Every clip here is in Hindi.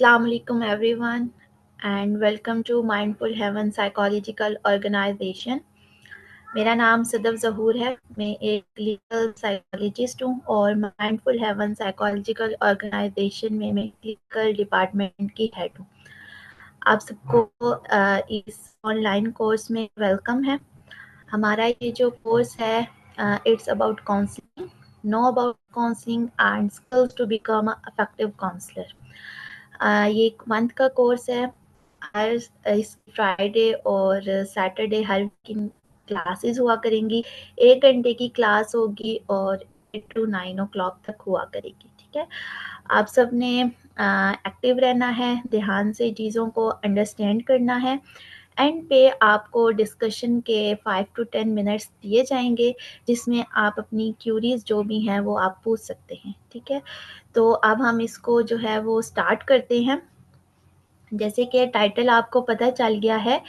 Assalamu alaikum everyone and welcome to Mindful Heaven Psychological Organization। मेरा नाम सदफ ज़हूर है। मैं एक क्लिनिकल साइकोलॉजिस्ट हूँ और माइंडफुल हेवन साइकोलॉजिकल ऑर्गेनाइजेशन में मैं क्लिनिकल डिपार्टमेंट की हेड हूँ। आप सबको इस ऑनलाइन कोर्स में वेलकम है। हमारा ये जो कोर्स है it's about counselling, no about counselling and skills to become a effective counsellor. ये एक मंथ का कोर्स है। हर इस फ्राइडे और सैटरडे हर की क्लासेस हुआ करेंगी। 1 घंटे की क्लास होगी और 8 to 9 o'clock तक हुआ करेगी। ठीक है, आप सब ने एक्टिव रहना है, ध्यान से चीज़ों को अंडरस्टैंड करना है। एंड पे आपको डिस्कशन के 5 to 10 मिनट्स दिए जाएंगे जिसमें आप अपनी क्यूरीज जो भी हैं वो आप पूछ सकते हैं। ठीक है, तो अब हम इसको जो है वो स्टार्ट करते हैं। जैसे कि टाइटल आपको पता चल गया है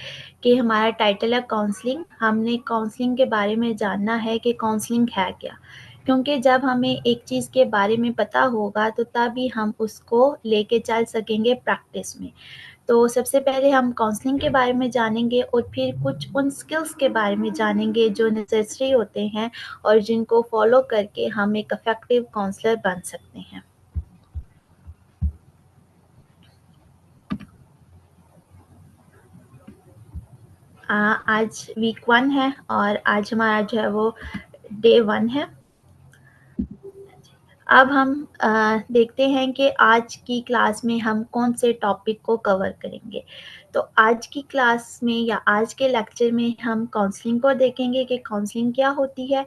कि हमारा टाइटल है काउंसलिंग। हमने काउंसलिंग के बारे में जानना है कि काउंसलिंग है क्या, क्योंकि जब हमें एक चीज़ के बारे में पता होगा तो तभी हम उसको लेके चल सकेंगे प्रैक्टिस में। तो सबसे पहले हम काउंसलिंग के बारे में जानेंगे और फिर कुछ उन स्किल्स के बारे में जानेंगे जो नेसेसरी होते हैं और जिनको फॉलो करके हम एक इफेक्टिव काउंसलर बन सकते हैं। आज वीक 1 है और आज हमारा जो है वो डे 1 है। अब हम देखते हैं कि आज की क्लास में हम कौन से टॉपिक को कवर करेंगे। तो आज की क्लास में या आज के लेक्चर में हम काउंसलिंग को देखेंगे कि काउंसलिंग क्या होती है।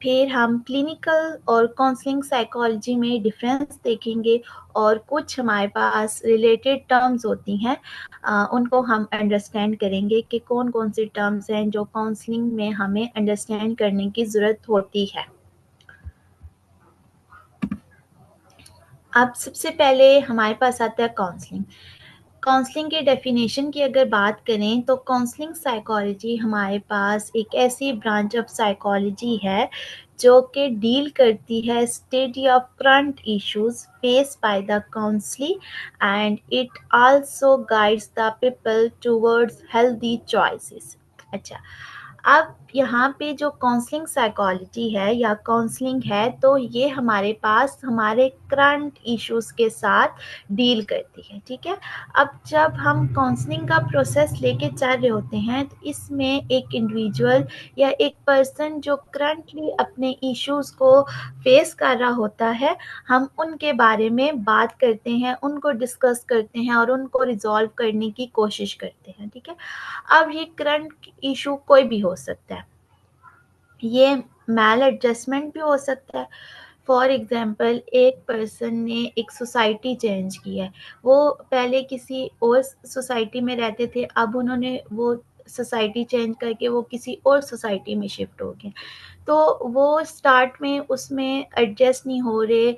फिर हम क्लिनिकल और काउंसलिंग साइकोलॉजी में डिफरेंस देखेंगे और कुछ हमारे पास रिलेटेड टर्म्स होती हैं, उनको हम अंडरस्टैंड करेंगे कि कौन कौन सी टर्म्स हैं जो काउंसलिंग में हमें अंडरस्टैंड करने की ज़रूरत होती है। अब सबसे पहले हमारे पास आता है काउंसलिंग। काउंसलिंग के डेफिनेशन की अगर बात करें तो काउंसलिंग साइकोलॉजी हमारे पास एक ऐसी ब्रांच ऑफ साइकोलॉजी है जो कि डील करती है study of current issues face by the counsellee and it also guides the people towards healthy choices. अच्छा, अब यहाँ पे जो काउंसलिंग साइकोलॉजी है या काउंसलिंग है तो ये हमारे पास हमारे करंट इश्यूज के साथ डील करती है। ठीक है, अब जब हम काउंसलिंग का प्रोसेस लेके चल रहे होते हैं तो इसमें एक इंडिविजुअल या एक पर्सन जो करंटली अपने इश्यूज को फेस कर रहा होता है, हम उनके बारे में बात करते हैं, उनको डिस्कस करते हैं और उनको रिजॉल्व करने की कोशिश करते हैं। ठीक है, अब ये करंट इशू कोई भी हो सकता है, ये मैल एडजस्टमेंट भी हो सकता है। फॉर एग्जाम्पल एक पर्सन ने एक सोसाइटी चेंज की है, वो पहले किसी और सोसाइटी में रहते थे, अब उन्होंने वो सोसाइटी चेंज करके वो किसी और सोसाइटी में शिफ्ट हो गए। तो वो स्टार्ट में उसमें एडजस्ट नहीं हो रहे,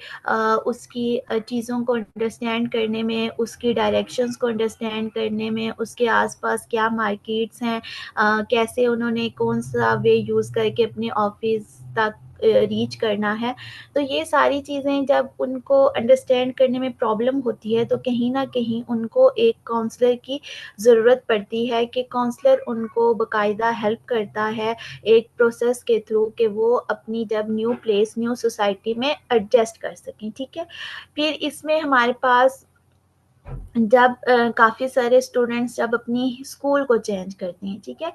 उसकी चीज़ों को अंडरस्टैंड करने में, उसकी डायरेक्शंस को अंडरस्टैंड करने में, उसके आसपास क्या मार्केट्स हैं, कैसे उन्होंने कौन सा वे यूज़ करके अपने ऑफिस तक रीच करना है। तो ये सारी चीज़ें जब उनको अंडरस्टैंड करने में प्रॉब्लम होती है तो कहीं न कहीं उनको एक काउंसलर की ज़रूरत पड़ती है कि काउंसलर उनको बाकायदा हेल्प करता है एक प्रोसेस के थ्रू कि वो अपनी जब न्यू प्लेस, न्यू सोसाइटी में एडजस्ट कर सकें। ठीक है, फिर इसमें हमारे पास जब काफ़ी सारे स्टूडेंट्स जब अपनी स्कूल को चेंज करते हैं। ठीक है,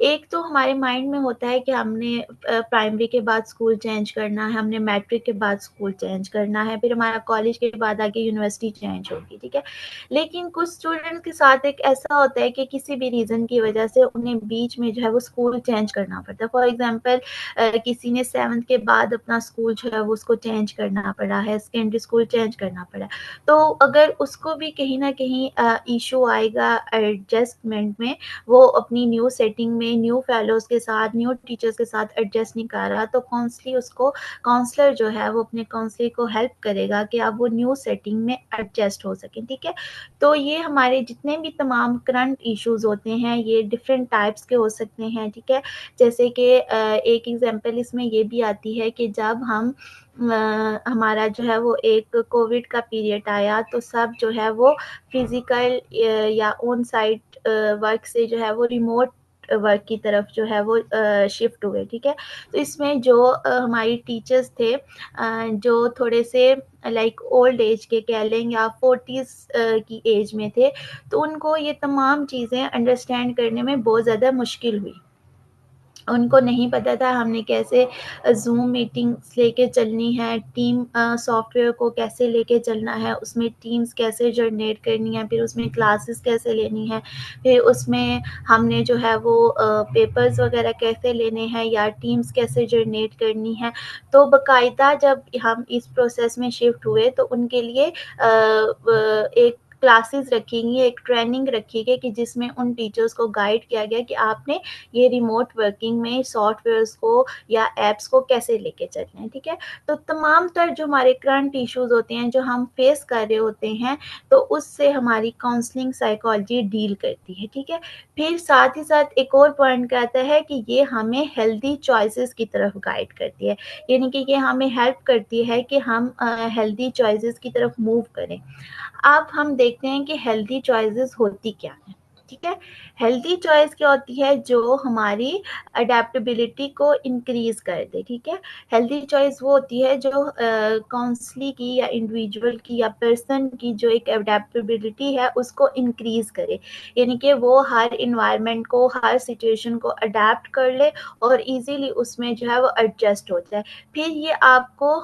एक तो हमारे माइंड में होता है कि हमने प्राइमरी के बाद स्कूल चेंज करना है, हमने मैट्रिक के बाद स्कूल चेंज करना है, फिर हमारा कॉलेज के बाद आगे यूनिवर्सिटी चेंज होगी। ठीक है, लेकिन कुछ स्टूडेंट्स के साथ एक ऐसा होता है कि किसी भी रीज़न की वजह से उन्हें बीच में जो है वो स्कूल चेंज करना पड़ता है। फॉर एग्जांपल किसी ने 7th के बाद अपना स्कूल जो है वो उसको चेंज करना पड़ा है, सेकेंडरी स्कूल चेंज करना पड़ा है। तो अगर उसको भी कहीं न कहीं इश्यू आएगा एडजस्टमेंट में, वो अपनी न्यू सेटिंग में, न्यू फेलोज़ के साथ, न्यू टीचर्स के साथ एडजस्ट नहीं कर रहा, तो काउंसलर जो है वो अपने काउंसलर को हेल्प करेगा कि अब वो न्यू सेटिंग में एडजस्ट हो सकें। ठीक है, तो ये हमारे जितने भी तमाम करंट इश्यूज़ होते हैं ये डिफरेंट टाइप्स के हो सकते हैं। ठीक है, जैसे कि एक एग्ज़ाम्पल इसमें ये भी आती है कि जब हम हमारा जो है वो एक कोविड का पीरियड आया, तो सब जो है वो फिज़िकल या ऑन साइट वर्क से जो है वो रिमोट वर्क की तरफ जो है वो शिफ्ट हुए, ठीक है? तो इसमें जो हमारी टीचर्स थे, जो थोड़े से लाइक ओल्ड एज के कह लें या 40s की एज में थे, तो उनको ये तमाम चीज़ें अंडरस्टैंड करने में बहुत ज़्यादा मुश्किल हुई। उनको नहीं पता था हमने कैसे ज़ूम मीटिंग्स लेके चलनी है, टीम सॉफ्टवेयर को कैसे लेके चलना है, उसमें टीम्स कैसे जनरेट करनी है, फिर उसमें क्लासेस कैसे लेनी है, फिर उसमें हमने जो है वो पेपर्स वगैरह कैसे लेने हैं या टीम्स कैसे जनरेट करनी है। तो बाकायदा जब हम इस प्रोसेस में शिफ्ट हुए तो उनके लिए एक क्लासेस रखी गई, एक ट्रेनिंग रखी गई कि जिसमें उन टीचर्स को गाइड किया गया कि आपने ये रिमोट वर्किंग में सॉफ्टवेयर्स को या एप्स को कैसे लेके चलना है, ठीक है? तो तमाम तर जो हमारे करंट इश्यूज़ होते हैं, जो हम फेस कर रहे होते हैं, तो उससे हमारी काउंसलिंग साइकोलॉजी डील करती है, ठीक है? फिर साथ ही साथ एक और पॉइंट क्या आता है कि ये हमें हेल्दी चॉइसेस की तरफ गाइड करती है, यानी कि ये हमें हेल्प करती है कि हम हेल्दी चॉइसेस की तरफ मूव करें। अब हम देखते हैं कि हेल्दी चॉइसेस होती क्या हैं, ठीक है? हेल्दी चॉइस क्या होती है? जो हमारी अडैप्टेबिलिटी को इंक्रीज़ कर दे, ठीक है? हेल्दी चॉइस वो होती है जो काउंसली की या इंडिविजुअल की या पर्सन की जो एक अडैप्टेबिलिटी है उसको इंक्रीज़ करे। यानी कि वो हर एनवायरनमेंट को, हर सिचुएशन को अडैप्ट कर ले और ईज़िली उसमें जो है वो एडजस्ट हो जाए। फिर ये आपको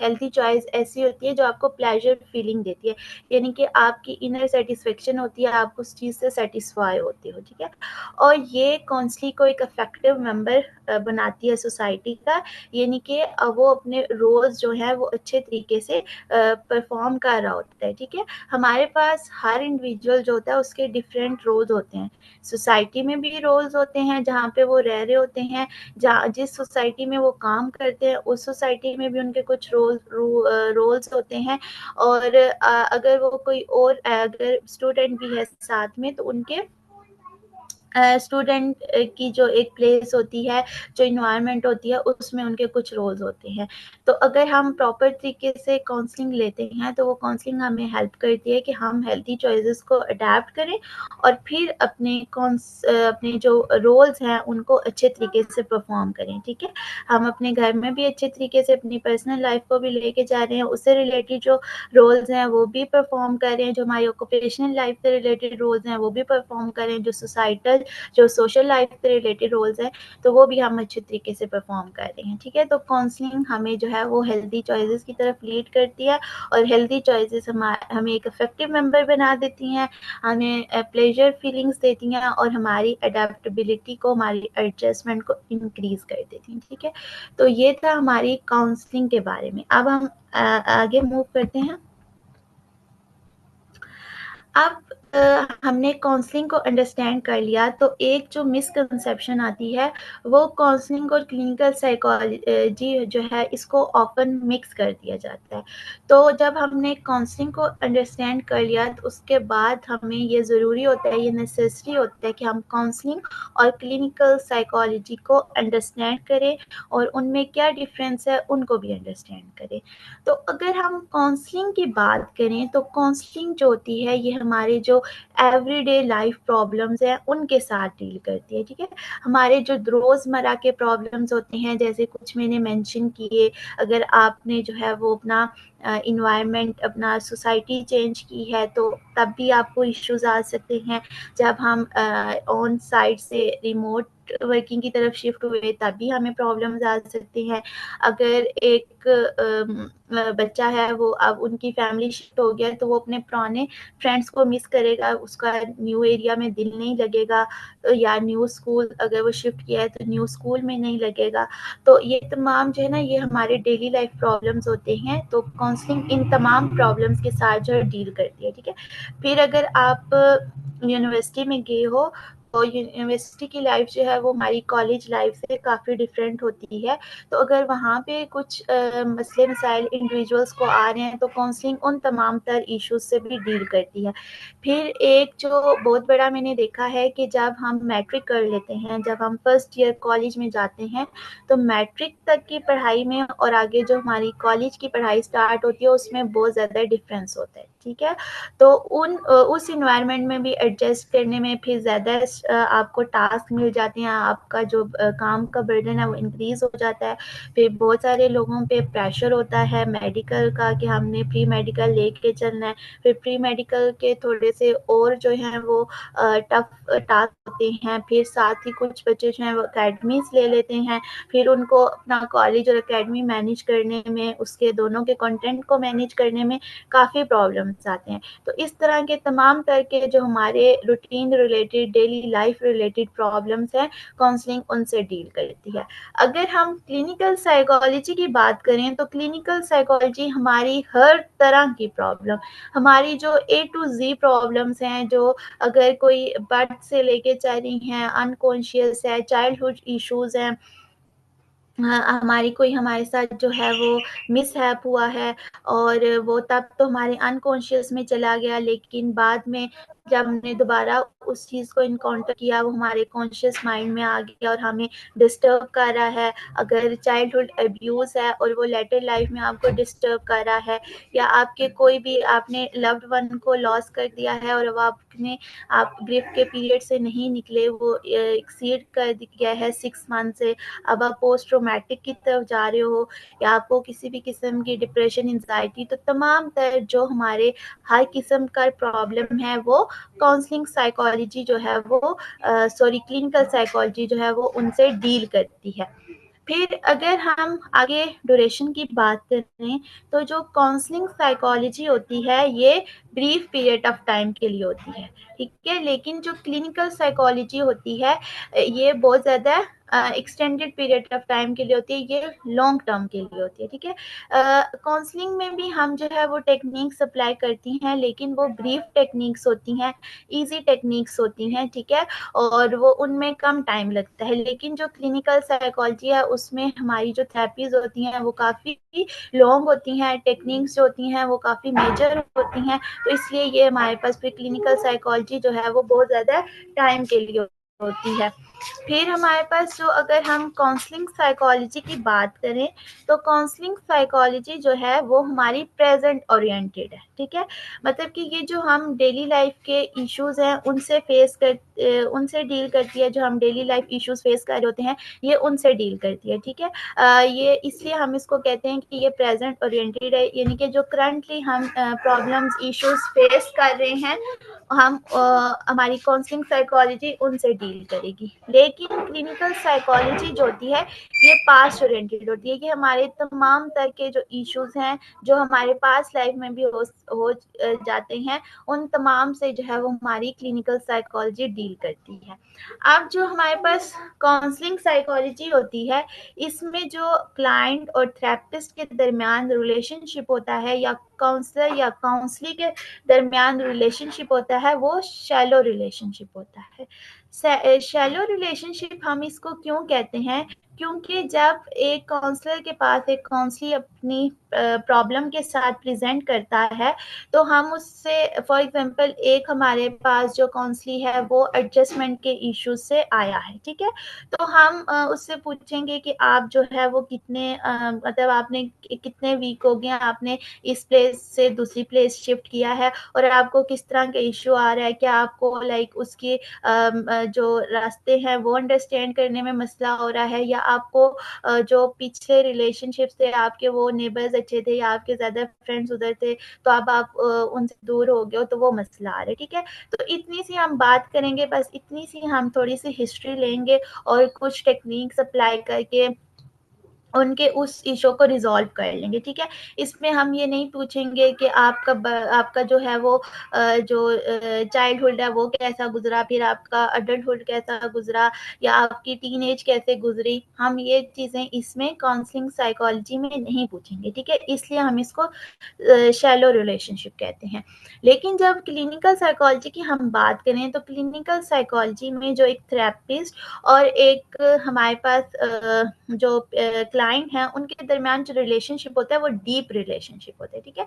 हेल्दी चॉइस ऐसी होती है जो आपको प्लेज़र फीलिंग देती है। यानी कि आपकी इनर सैटिस्फैक्शन होती है, आप उस चीज़ से सैटिस्फाई होते हो, ठीक है? और ये काउंसलिंग को एक इफ़ेक्टिव मेंबर बनाती है सोसाइटी का, यानी कि वो अपने रोल्स जो हैं वो अच्छे तरीके से परफ़ॉर्म कर रहा होता है, ठीक है? हमारे पास हर इंडिविजुअल जो होता है उसके डिफरेंट रोल्स होते हैं। सोसाइटी में भी रोल्स होते हैं जहाँ पे वो रह रहे होते हैं, जहाँ जिस सोसाइटी में वो काम करते हैं उस सोसाइटी में भी उनके कुछ रोल्स होते हैं। और अगर वो कोई और अगर स्टूडेंट भी है साथ में तो उनके स्टूडेंट की जो एक प्लेस होती है, जो एनवायरनमेंट होती है उसमें उनके कुछ रोल्स होते हैं। तो अगर हम प्रॉपर तरीके से काउंसलिंग लेते हैं तो वो काउंसलिंग हमें हेल्प करती है कि हम हेल्थी चॉइसेस को अडैप्ट करें और फिर अपने जो रोल्स हैं उनको अच्छे तरीके से परफ़ॉर्म करें, ठीक है? हम अपने घर में भी अच्छे तरीके से अपनी पर्सनल लाइफ़ को भी लेके जा रहे हैं, उससे रिलेटेड जो रोल्स हैं वो भी परफ़ॉर्म कर रहे हैं, जो हमारी ऑक्यूपेशनल लाइफ़ से रिलेटेड रोल्स हैं वो भी परफ़ॉर्म कर रहे हैं, जो सोसाइटल जो सोशल लाइफ से रिलेटेड रोल्स हैं, तो वो भी हम अच्छे तरीके से परफ़ॉर्म कर रहे हैं, ठीक है? तो काउंसलिंग हमें जो है वो हेल्दी चॉइसेस की तरफ लीड करती है और हेल्दी चॉइसेस हमें एक इफ़ेक्टिव मेंबर बना देती हैं, हमें प्लेज़र फीलिंग्स देती हैं और हमारी एडैप्टेबिलिटी को, हमारी एडजस्टमेंट को इंक्रीज़ कर देती हैं, ठीक है? तो ये था हमारी काउंसलिंग के बारे में। अब हम आगे मूव करते हैं। अब हमने काउंसलिंग को अंडरस्टैंड कर लिया तो एक जो मिसकंसेप्शन आती है वो काउंसलिंग और क्लिनिकल साइकोलॉजी जो है इसको ऑफन मिक्स कर दिया जाता है। तो जब हमने काउंसलिंग को अंडरस्टैंड कर लिया तो उसके बाद हमें ये ज़रूरी होता है, ये नेसेसरी होता है कि हम काउंसलिंग और क्लिनिकल साइकोलॉजी को अंडरस्टैंड करें और उनमें क्या डिफरेंस है उनको भी अंडरस्टैंड करें। तो अगर हम काउंसलिंग की बात करें तो काउंसलिंग जो होती है ये हमारे जो एवरीडे लाइफ प्रॉब्लम्स हैं उनके साथ डील करती है, ठीक है? हमारे जो रोज़मर्रा के प्रॉब्लम्स होते हैं जैसे कुछ मैंने मेंशन किए, अगर आपने जो है वो अपना एनवायरनमेंट अपना सोसाइटी चेंज की है तो तब भी आपको इश्यूज़ आ सकते हैं। जब हम ऑन साइट से रिमोट वर्किंग की तरफ शिफ्ट हुए तब भी हमें प्रॉब्लम्स आ सकती हैं। अगर एक बच्चा है वो अब उनकी फैमिली शिफ्ट हो गया है तो वो अपने पुराने फ्रेंड्स को मिस करेगा, उसका न्यू एरिया में दिल नहीं लगेगा, या न्यू स्कूल अगर वो शिफ्ट किया है तो न्यू स्कूल में नहीं लगेगा। तो ये तमाम जो है ना ये हमारे डेली लाइफ प्रॉब्लम्स होते हैं, तो काउंसलिंग इन तमाम प्रॉब्लम्स के साथ जो है डील करती है, ठीक है? फिर अगर आप यूनिवर्सिटी में गए हो यूनिवर्सिटी की लाइफ जो है वो हमारी कॉलेज लाइफ से काफ़ी डिफरेंट होती है। तो अगर वहाँ पे कुछ मसले मसाइल इंडिविजुअल्स को आ रहे हैं तो काउंसलिंग उन तमाम तर इश्यूज से भी डील करती है। फिर एक जो बहुत बड़ा मैंने देखा है कि जब हम मैट्रिक कर लेते हैं, जब हम फर्स्ट ईयर कॉलेज में जाते हैं, तो मैट्रिक तक की पढ़ाई में और आगे जो हमारी कॉलेज की पढ़ाई स्टार्ट होती है उसमें बहुत ज़्यादा डिफरेंस होता है, ठीक है। तो उस इन्वायरमेंट में भी एडजस्ट करने में फिर ज़्यादा आपको टास्क मिल जाते हैं, आपका जो काम का बर्डन है वो इंक्रीज हो जाता है। फिर बहुत सारे लोगों पे प्रेशर होता है मेडिकल का कि हमने प्री मेडिकल लेके चलना है। फिर प्री मेडिकल के थोड़े से और जो हैं वो टफ टास्क होते हैं। फिर साथ ही कुछ बच्चे जो हैं वो अकेडमीज ले लेते हैं, फिर उनको अपना कॉलेज और एकेडमी मैनेज करने में, उसके दोनों के कंटेंट को मैनेज करने में काफ़ी प्रॉब्लम्स आते हैं। तो इस तरह के तमाम तरह के जो हमारे routine related, daily life related problems हैं, काउंसलिंग उनसे डील करती है। अगर हम क्लिनिकल साइकोलॉजी की बात करें तो क्लिनिकल साइकोलॉजी हमारी हर तरह की प्रॉब्लम, हमारी जो ए टू जी प्रॉब्लम्स हैं, जो अगर कोई बर्थ से लेके चल रही हैं, अनकॉन्शियस है, चाइल्डहुड इश्यूज हैं, हमारी कोई हमारे साथ जो है वो मिसहैप हुआ है और वो तब तो हमारे अनकॉन्शियस में चला गया, लेकिन बाद में जब हमने दोबारा उस चीज़ को इनकाउंटर किया वो हमारे कॉन्शियस माइंड में आ गया और हमें डिस्टर्ब कर रहा है। अगर चाइल्डहुड अब्यूज़ है और वो लेटर लाइफ में आपको डिस्टर्ब कर रहा है, या आपके कोई भी आपने लव्ड वन को लॉस कर दिया है और वो आपने आप ग्रिफ के पीरियड से नहीं निकले, वो एक्सीड कर गया है 6 मंथ से, अब आप पोस्ट ट्रॉमेटिक की तरफ जा रहे हो, या आपको किसी भी किस्म की डिप्रेशन, एंजाइटी, तो तमाम तरह जो हमारे हर किस्म का प्रॉब्लम है वो काउंसलिंग साइकोलॉजी जो है वो क्लिनिकल साइकोलॉजी जो है वो उनसे डील करती है। फिर अगर हम आगे ड्यूरेशन की बात करें तो जो काउंसलिंग साइकोलॉजी होती है ये ब्रीफ पीरियड ऑफ टाइम के लिए होती है, ठीक है। लेकिन जो क्लिनिकल साइकोलॉजी होती है ये बहुत ज़्यादा एक्सटेंडेड पीरियड ऑफ टाइम के लिए होती है, ये लॉन्ग टर्म के लिए होती है, ठीक है। काउंसलिंग में भी हम जो है वो टेक्निक्स अप्लाई करती हैं, लेकिन वो ब्रीफ टेक्निक्स होती हैं, ईजी टेक्निक्स होती हैं, ठीक है, और वो उनमें कम टाइम लगता है। लेकिन जो क्लिनिकल साइकोलॉजी है उसमें हमारी जो थेरेपीज़ होती हैं वो काफ़ी लॉन्ग होती हैं, टेक्निक्स जो होती हैं वो काफ़ी मेजर होती हैं, तो इसलिए ये हमारे पास फिर क्लिनिकल साइकोलॉजी जो है वो बहुत ज़्यादा टाइम के लिए होती है। फिर हमारे पास जो अगर हम काउंसलिंग साइकोलॉजी की बात करें तो काउंसलिंग साइकोलॉजी जो है वो हमारी प्रेजेंट ओरिएंटेड है, ठीक है। मतलब कि ये जो हम डेली लाइफ के इश्यूज हैं उनसे डील करती है, जो हम डेली लाइफ इश्यूज फेस कर रहे होते हैं ये उनसे डील करती है, ठीक है। ये इसलिए हम इसको कहते हैं कि ये प्रेजेंट ओरिएंटेड है, यानी कि जो करंटली हम प्रॉब्लम्स इश्यूज फेस कर रहे हैं हम हमारी काउंसलिंग साइकोलॉजी उनसे डील करेगी। लेकिन क्लिनिकल साइकोलॉजी जो होती है ये पास्ट ओरिएंटेड होती है, कि हमारे तमाम तरह के जो इश्यूज हैं जो हमारे पास्ट लाइफ में भी हो जाते हैं, उन तमाम से जो है वो हमारी क्लिनिकल साइकोलॉजी डील करती है। अब जो हमारे पास काउंसलिंग साइकोलॉजी होती है इसमें जो क्लाइंट और थेरेपिस्ट के दरमियान रिलेशनशिप होता है, या काउंसलर या काउंसली के दरमियान रिलेशनशिप होता है, वो शैलो रिलेशनशिप होता है। शैलो रिलेशनशिप हम इसको क्यों कहते हैं, क्योंकि जब एक काउंसलर के पास एक काउंसली अपनी प्रॉब्लम के साथ प्रेजेंट करता है तो हम उससे, फॉर एग्जांपल एक हमारे पास जो काउंसली है वो एडजस्टमेंट के इश्यूज से आया है, ठीक है। तो हम उससे पूछेंगे कि आप जो है वो कितने मतलब आपने कितने वीक हो गए, आपने इस प्लेस से दूसरी प्लेस शिफ्ट किया है और आपको किस तरह का इश्यू आ रहा है, क्या आपको लाइक उसकी जो रास्ते हैं वो अंडरस्टैंड करने में मसला हो रहा है, या आपको जो पिछले रिलेशनशिप से आपके वो नेबर्स अच्छे थे या आपके ज़्यादा फ्रेंड्स उधर थे तो अब आप उनसे दूर हो गए हो तो वो मसला आ रहा है, ठीक है। तो इतनी सी हम बात करेंगे, बस इतनी सी हम थोड़ी सी हिस्ट्री लेंगे और कुछ टेक्निक्स अप्लाई करके उनके उस इश्यू को रिज़ॉल्व कर लेंगे, ठीक है? इसमें हम ये नहीं पूछेंगे कि आपका जो है वो चाइल्डहुड है वो कैसा गुज़रा, फिर आपका अडल्टहुड कैसा गुज़रा या आपकी टीनेज कैसे गुज़री, हम ये चीज़ें इसमें काउंसलिंग साइकोलॉजी में नहीं पूछेंगे, ठीक है? इसलिए हम इसको शैलो रिलेशनशिप कहते हैं। लेकिन जब क्लिनिकल साइकोलॉजी की हम बात करें तो क्लिनिकल साइकोलॉजी में जो एक थेरेपिस्ट और एक हमारे पास जो क्लाइंट हैं उनके दरमियान जो रिलेशनशिप होता है वो डीप रिलेशनशिप होता है, ठीक है?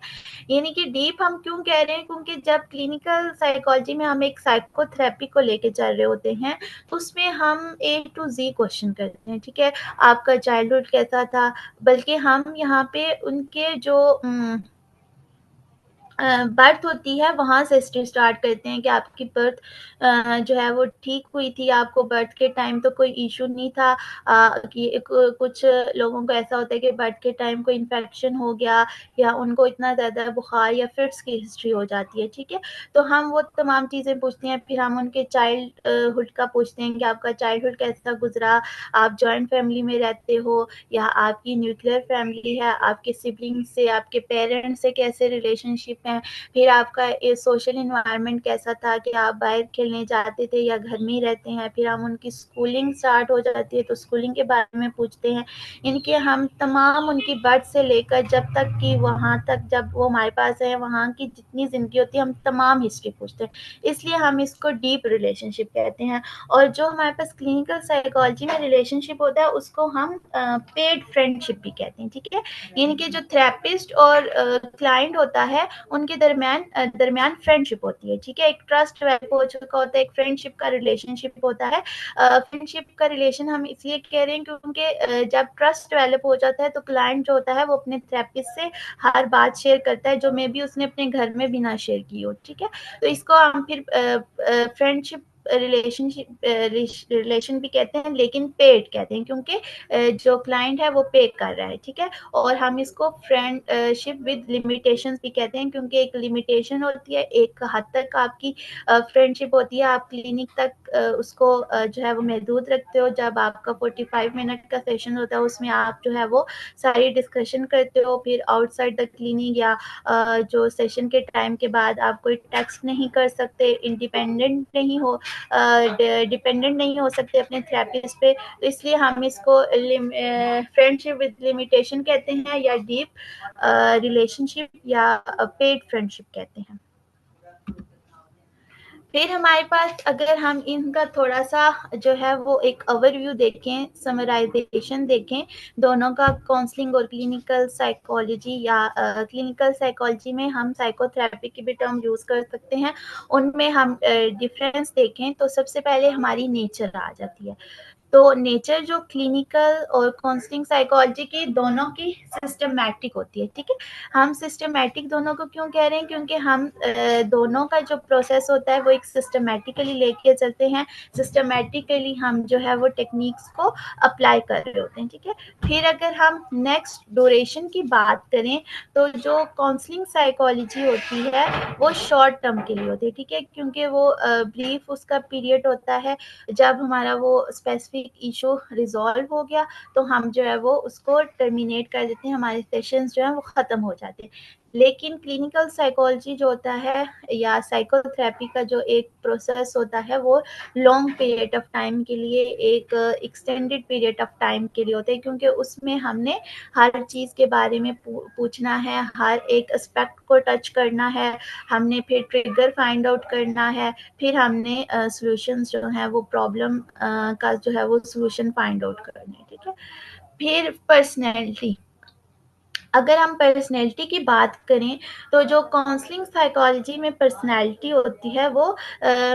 यानी कि डीप हम क्यों कह रहे हैं, क्योंकि जब क्लिनिकल साइकोलॉजी में हम एक साइकोथेरेपी को लेके चल रहे होते हैं तो उसमें हम ए टू जी क्वेश्चन करते हैं, ठीक है? आपका चाइल्डहुड कैसा था, बल्कि हम यहाँ पे उनके जो बर्थ होती है वहाँ से स्टार्ट करते हैं कि आपकी बर्थ जो है वो ठीक हुई थी, आपको बर्थ के टाइम तो कोई इश्यू नहीं था, कि कुछ लोगों को ऐसा होता है कि बर्थ के टाइम कोई इन्फेक्शन हो गया या उनको इतना ज़्यादा बुखार या फिट्स की हिस्ट्री हो जाती है, ठीक है? तो हम वो तमाम चीज़ें पूछते हैं, फिर हम उनके चाइल्ड हुड का पूछते हैं कि आपका चाइल्डहुड कैसा गुजरा, आप जॉइंट फैमिली में रहते हो या आपकी न्यूक्लियर फैमिली है, आपके सिबलिंग्स से, आपके पेरेंट्स से कैसे रिलेशनशिप हैं, फिर आपका ये सोशल एनवायरनमेंट कैसा था कि आप बाहर खेलने जाते थे या घर में ही रहते हैं, फिर हम उनकी स्कूलिंग स्टार्ट हो जाती है तो स्कूलिंग के बारे में पूछते हैं। यानी कि हम तमाम उनकी बर्थ से लेकर जब तक कि वहाँ तक जब वो हमारे पास है वहाँ की जितनी ज़िंदगी होती है हम तमाम हिस्ट्री पूछते हैं, इसलिए हम इसको डीप रिलेशनशिप कहते हैं। और जो हमारे पास क्लिनिकल साइकोलॉजी में रिलेशनशिप होता है उसको हम पेड फ्रेंडशिप भी कहते हैं, ठीक है? यानी कि जो थेरेपिस्ट और क्लाइंट होता है उनके दरमियान फ्रेंडशिप होती है, ठीक है? एक ट्रस्ट डेवलप हो चुका होता है, एक फ्रेंडशिप का रिलेशनशिप होता है। फ्रेंडशिप का रिलेशन हम इसलिए कह रहे हैं क्योंकि जब ट्रस्ट डेवलप हो जाता है तो क्लाइंट जो होता है वो अपने थेरेपिस्ट से हर बात शेयर करता है जो मे बी उसने अपने घर में भी ना शेयर की हो, ठीक है? तो इसको हम फिर फ्रेंडशिप रिलेशन भी कहते हैं, लेकिन पेड कहते हैं क्योंकि जो क्लाइंट है वो पे कर रहा है, ठीक है? और हम इसको फ्रेंडशिप विद लिमिटेशंस भी कहते हैं क्योंकि एक लिमिटेशन होती है, एक हद तक आपकी फ्रेंडशिप होती है, आप क्लिनिक तक उसको जो है वो महदूद रखते हो। जब आपका 45 मिनट का सेशन होता है उसमें आप जो है वो सारी डिस्कशन करते हो, फिर आउटसाइड द क्लिनिक या जो सेशन के टाइम के बाद आप कोई टेक्स्ट नहीं कर सकते, इंडिपेंडेंट नहीं हो डिपेंडेंट नहीं हो सकते अपने थेरेपिस्ट पे, तो इसलिए हम इसको फ्रेंडशिप विद लिमिटेशन कहते हैं या डीप रिलेशनशिप या पेड फ्रेंडशिप कहते हैं। फिर हमारे पास अगर हम इनका थोड़ा-सा जो है वो एक ओवरव्यू देखें, समराइज़ेशन देखें, दोनों का काउंसलिंग और क्लिनिकल साइकोलॉजी या क्लिनिकल साइकोलॉजी में हम साइकोथेरेपी की भी टर्म यूज़ कर सकते हैं। उनमें हम डिफरेंस देखें तो सबसे पहले हमारी नेचर आ जाती है। तो नेचर जो क्लिनिकल और काउंसलिंग साइकोलॉजी की दोनों की सिस्टमैटिक होती है, ठीक है? हम सिस्टमैटिक दोनों को क्यों कह रहे हैं? क्योंकि हम दोनों का जो प्रोसेस होता है वो एक सिस्टमैटिकली लेके चलते हैं, सिस्टमैटिकली हम जो है वो टेक्निक्स को अप्लाई कर रहे होते हैं, ठीक है? फिर अगर हम नेक्स्ट ड्यूरेशन की बात करें तो जो काउंसलिंग साइकोलॉजी होती है वो शॉर्ट टर्म के लिए होती है, ठीक है? क्योंकि वो ब्रीफ उसका पीरियड होता है, जब हमारा वो स्पेसिफिक इशू रिजॉल्व हो गया तो हम जो है वो उसको टर्मिनेट कर देते हैं, हमारे सेशंस जो हैं वो ख़त्म हो जाते हैं। लेकिन क्लिनिकल साइकोलॉजी जो होता है या साइकोथेरेपी का जो एक प्रोसेस होता है वो लॉन्ग पीरियड ऑफ टाइम के लिए, एक एक्सटेंडेड पीरियड ऑफ टाइम के लिए होता है क्योंकि उसमें हमने हर चीज़ के बारे में पूछना है, हर एक एस्पेक्ट को टच करना है, हमने फिर ट्रिगर फाइंड आउट करना है, फिर हमने सॉल्यूशंस जो हैं वो प्रॉब्लम का जो है वो सॉल्यूशन फाइंड आउट करने हैं, ठीक है? फिर पर्सनैलिटी, अगर हम पर्सनैलिटी की बात करें तो जो काउंसलिंग साइकोलॉजी में पर्सनैलिटी होती है वो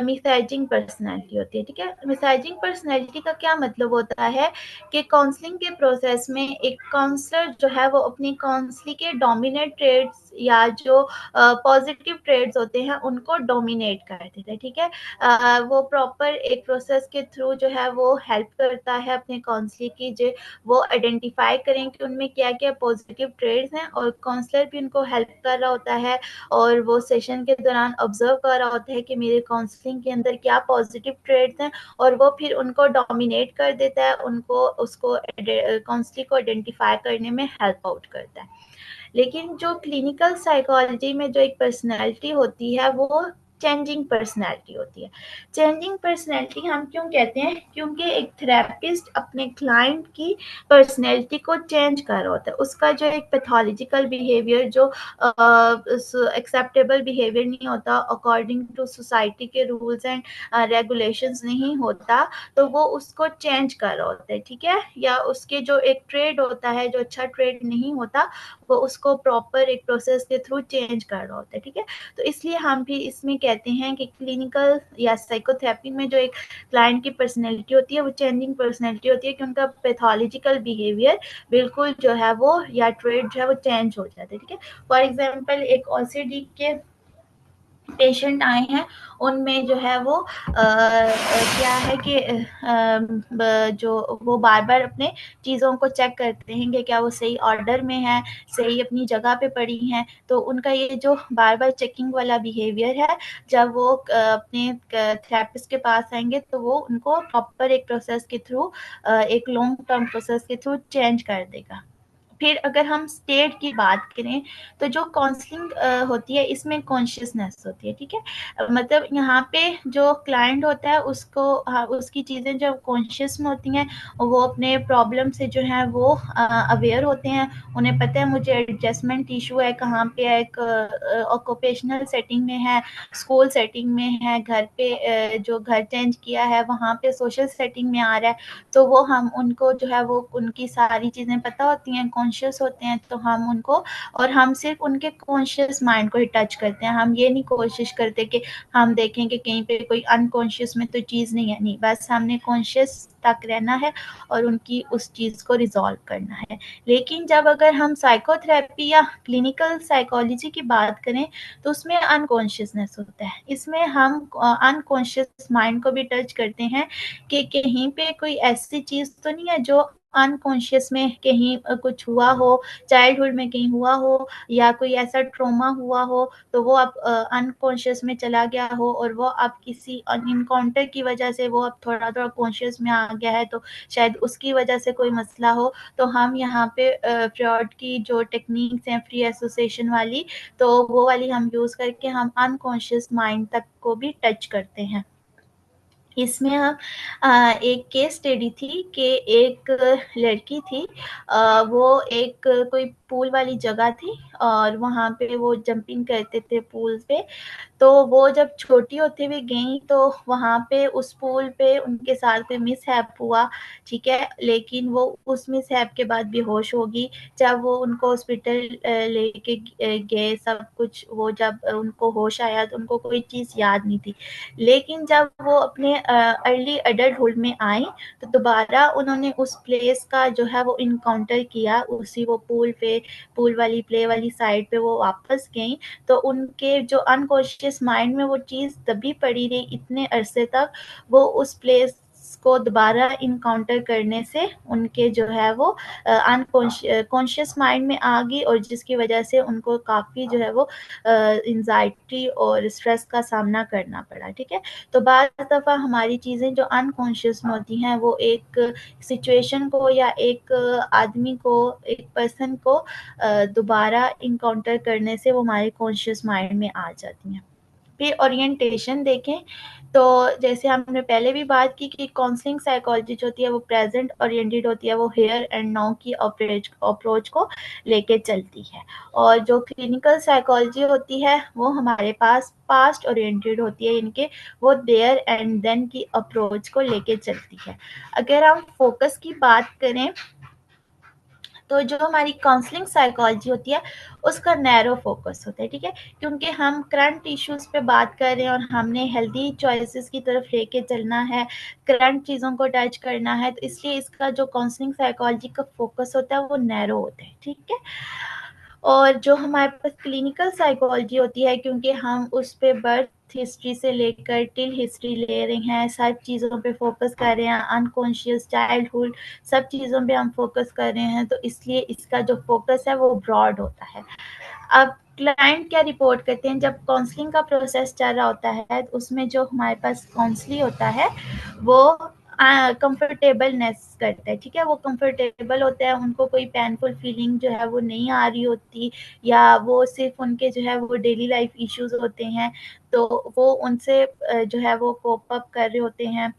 मिसैजिंग पर्सनैलिटी होती है, ठीक है? मिसैजिंग पर्सनैलिटी का क्या मतलब होता है कि काउंसलिंग के प्रोसेस में एक काउंसलर जो है वो अपनी काउंसलिंग के डोमिनेट ट्रेड्स या जो पॉजिटिव ट्रेड्स होते हैं उनको डोमिनेट कर देता है, ठीक है? वो प्रॉपर एक प्रोसेस के थ्रू जो है वो हेल्प करता है अपने काउंसलिंग की जो वो आइडेंटिफाई करें कि उनमें क्या-क्या पॉजिटिव ट्रेड्स ट्रेड्स हैं और काउंसलर भी उनको हेल्प कर रहा होता है और वो सेशन के दौरान ऑब्जर्व कर रहा होता है कि मेरे काउंसलिंग के अंदर क्या पॉजिटिव ट्रेड्स हैं और वो फिर उनको डोमिनेट कर देता है, उनको उसको काउंसलिंग को आइडेंटिफाई करने में हेल्प आउट करता है। लेकिन जो क्लिनिकल साइकोलॉजी में जो एक पर्सनैलिटी होती है वो चेंजिंग पर्सनैलिटी होती है। चेंजिंग पर्सनैलिटी हम क्यों कहते हैं? क्योंकि एक थेरेपिस्ट अपने क्लाइंट की पर्सनैलिटी को चेंज कर रहा होता है। उसका जो एक पैथोलॉजिकल बिहेवियर जो एक्सेप्टेबल बिहेवियर नहीं होता, अकॉर्डिंग टू सोसाइटी के रूल्स एंड रेगुलेशंस नहीं होता, तो वो उसको चेंज कर रहा होता है, ठीक है? या उसके जो एक ट्रेड होता है, जो अच्छा ट्रेड नहीं होता, वो उसको प्रॉपर एक प्रोसेस के थ्रू चेंज कर रहा होता है, ठीक है? तो इसलिए हम भी इसमें कहते हैं कि क्लिनिकल या साइकोथेरेपी में जो एक क्लाइंट की पर्सनैलिटी होती है वो चेंजिंग पर्सनैलिटी होती है कि उनका पैथोलॉजिकल बिहेवियर बिल्कुल जो है वो या ट्रेड जो है वो चेंज हो जाता है, ठीक है? फॉर एग्जाम्पल एक ओसीडी के पेशेंट आए हैं, उनमें जो है वो क्या है कि जो वो बार बार अपने चीज़ों को चेक करते हैं कि क्या वो सही ऑर्डर में है, सही अपनी जगह पे पड़ी हैं। तो उनका ये जो बार बार चेकिंग वाला बिहेवियर है, जब वो अपने थेरेपिस्ट के पास आएंगे तो वो उनको प्रॉपर एक प्रोसेस के थ्रू एक लॉन्ग टर्म प्रोसेस के थ्रू चेंज कर देगा। फिर अगर हम स्टेट की बात करें तो जो काउंसलिंग होती है इसमें कॉन्शियसनेस होती है, ठीक है? मतलब यहाँ पे जो क्लाइंट होता है उसको उसकी चीज़ें जब कॉन्शियस में होती हैं, वो अपने प्रॉब्लम से जो है वो अवेयर होते हैं। उन्हें पता है मुझे एडजस्टमेंट इशू है, कहाँ पे है, एक ऑक्यूपेशनल सेटिंग में है, स्कूल सेटिंग में है, घर पे जो घर चेंज किया है वहाँ पे सोशल सेटिंग में आ रहा है। तो वो हम उनको जो है वो उनकी सारी चीज़ें पता होती हैं, कॉन्शियस होते हैं, तो हम उनको और हम सिर्फ उनके कॉन्शियस माइंड को ही टच करते हैं। हम ये नहीं कोशिश करते कि हम देखें कि कहीं पे कोई अनकॉन्शियस में तो चीज़ नहीं है, नहीं, बस हमने कॉन्शियस तक रहना है और उनकी उस चीज़ को रिजॉल्व करना है। लेकिन जब अगर हम साइकोथेरेपी या क्लिनिकल साइकोलॉजी की बात करें तो उसमें अनकॉन्शियसनेस होता है। इसमें हम अनकॉन्शियस माइंड को भी टच करते हैं कि कहीं पे कोई ऐसी चीज़ तो नहीं है जो अनकॉन्शियस में कहीं कुछ हुआ हो, चाइल्डहुड में कहीं हुआ हो या कोई ऐसा ट्रॉमा हुआ हो, तो वो अब अनकॉन्शियस में चला गया हो और वो अब किसी एनकाउंटर की वजह से वो अब थोड़ा-थोड़ा कॉन्शियस में आ गया है, तो शायद उसकी वजह से कोई मसला हो। तो हम यहाँ पे फ्रॉड की जो टेक्निक्स हैं फ्री एसोसिएशन वाली, तो वो वाली हम यूज़ करके हम अनकॉन्शियस माइंड तक को भी टच करते हैं। इसमें हम एक केस स्टडी थी कि एक लड़की थी, वो एक कोई पूल वाली जगह थी और वहाँ पे वो जंपिंग करते थे पूल पे। तो वो जब छोटी होती हुई गईं तो वहाँ पे उस पूल पे उनके साथ कोई मिसहैप हुआ, ठीक है? लेकिन वो उस मिसहैप के बाद बेहोश हो गई। जब वो उनको हॉस्पिटल लेके गए सब कुछ, वो जब उनको होश आया तो उनको कोई चीज़ याद नहीं थी। लेकिन जब वो अपने अर्ली एडल्टहुड में आई तो दोबारा उन्होंने उस प्लेस का जो है वो इनकाउंटर किया, उसी वो पूल पे, पूल वाली प्ले वाली साइड पे वो वापस गईं। तो उनके जो अनकॉन्शियस माइंड में वो चीज़ दबी पड़ी रही इतने अरसे तक, वो उस प्लेस को दोबारा इनकाउंटर करने से उनके जो है वो कॉन्शियस माइंड में आ गई और जिसकी वजह से उनको काफ़ी जो है वो एंजाइटी और स्ट्रेस का सामना करना पड़ा, ठीक है? तो बाज़ दफ़ा हमारी चीज़ें जो अनकॉन्शियस में होती हैं वो एक सिचुएशन को या एक आदमी को, एक पर्सन को दोबारा इनकाउंटर करने से वो हमारे कॉन्शियस माइंड में आ जाती हैं। फिर ओरिएंटेशन देखें तो जैसे हमने पहले भी बात की कि काउंसलिंग साइकोलॉजी जो होती है वो प्रेजेंट ओरिएंटेड होती है, वो हियर एंड नाउ की अप्रोच को लेके चलती है। और जो क्लिनिकल साइकोलॉजी होती है वो हमारे पास पास्ट ओरिएंटेड होती है, इनके वो देयर एंड देन की अप्रोच को लेके चलती है। अगर हम फोकस की बात करें तो जो हमारी काउंसलिंग साइकोलॉजी होती है उसका नैरो फोकस होता है, ठीक है? क्योंकि हम करंट इश्यूज पे बात कर रहे हैं और हमने हेल्दी चॉइसेस की तरफ लेके चलना है, करंट चीज़ों को टच करना है, तो इसलिए इसका जो काउंसलिंग साइकोलॉजी का फोकस होता है वो नैरो होता है, ठीक है? और जो हमारे पास क्लिनिकल साइकोलॉजी होती है क्योंकि हम उस पे बर्थ बर्थ हिस्ट्री से लेकर टिल हिस्ट्री ले रहे हैं, सब चीज़ों पे फोकस कर रहे हैं, अनकॉन्शियस चाइल्डहुड सब चीज़ों पे हम फोकस कर रहे हैं, तो इसलिए इसका जो फोकस है वो ब्रॉड होता है। अब क्लाइंट क्या रिपोर्ट करते हैं, जब काउंसलिंग का प्रोसेस चल रहा होता है तो उसमें जो हमारे पास काउंसली होता है वो कंफर्टेबलनेस करता है, ठीक है, वो कंफर्टेबल होता है, उनको कोई पेनफुल फीलिंग जो है वो नहीं आ रही होती, या वो सिर्फ उनके जो है वो डेली लाइफ इश्यूज होते हैं, तो वो उनसे जो है वो कोप अप कर रहे होते हैं,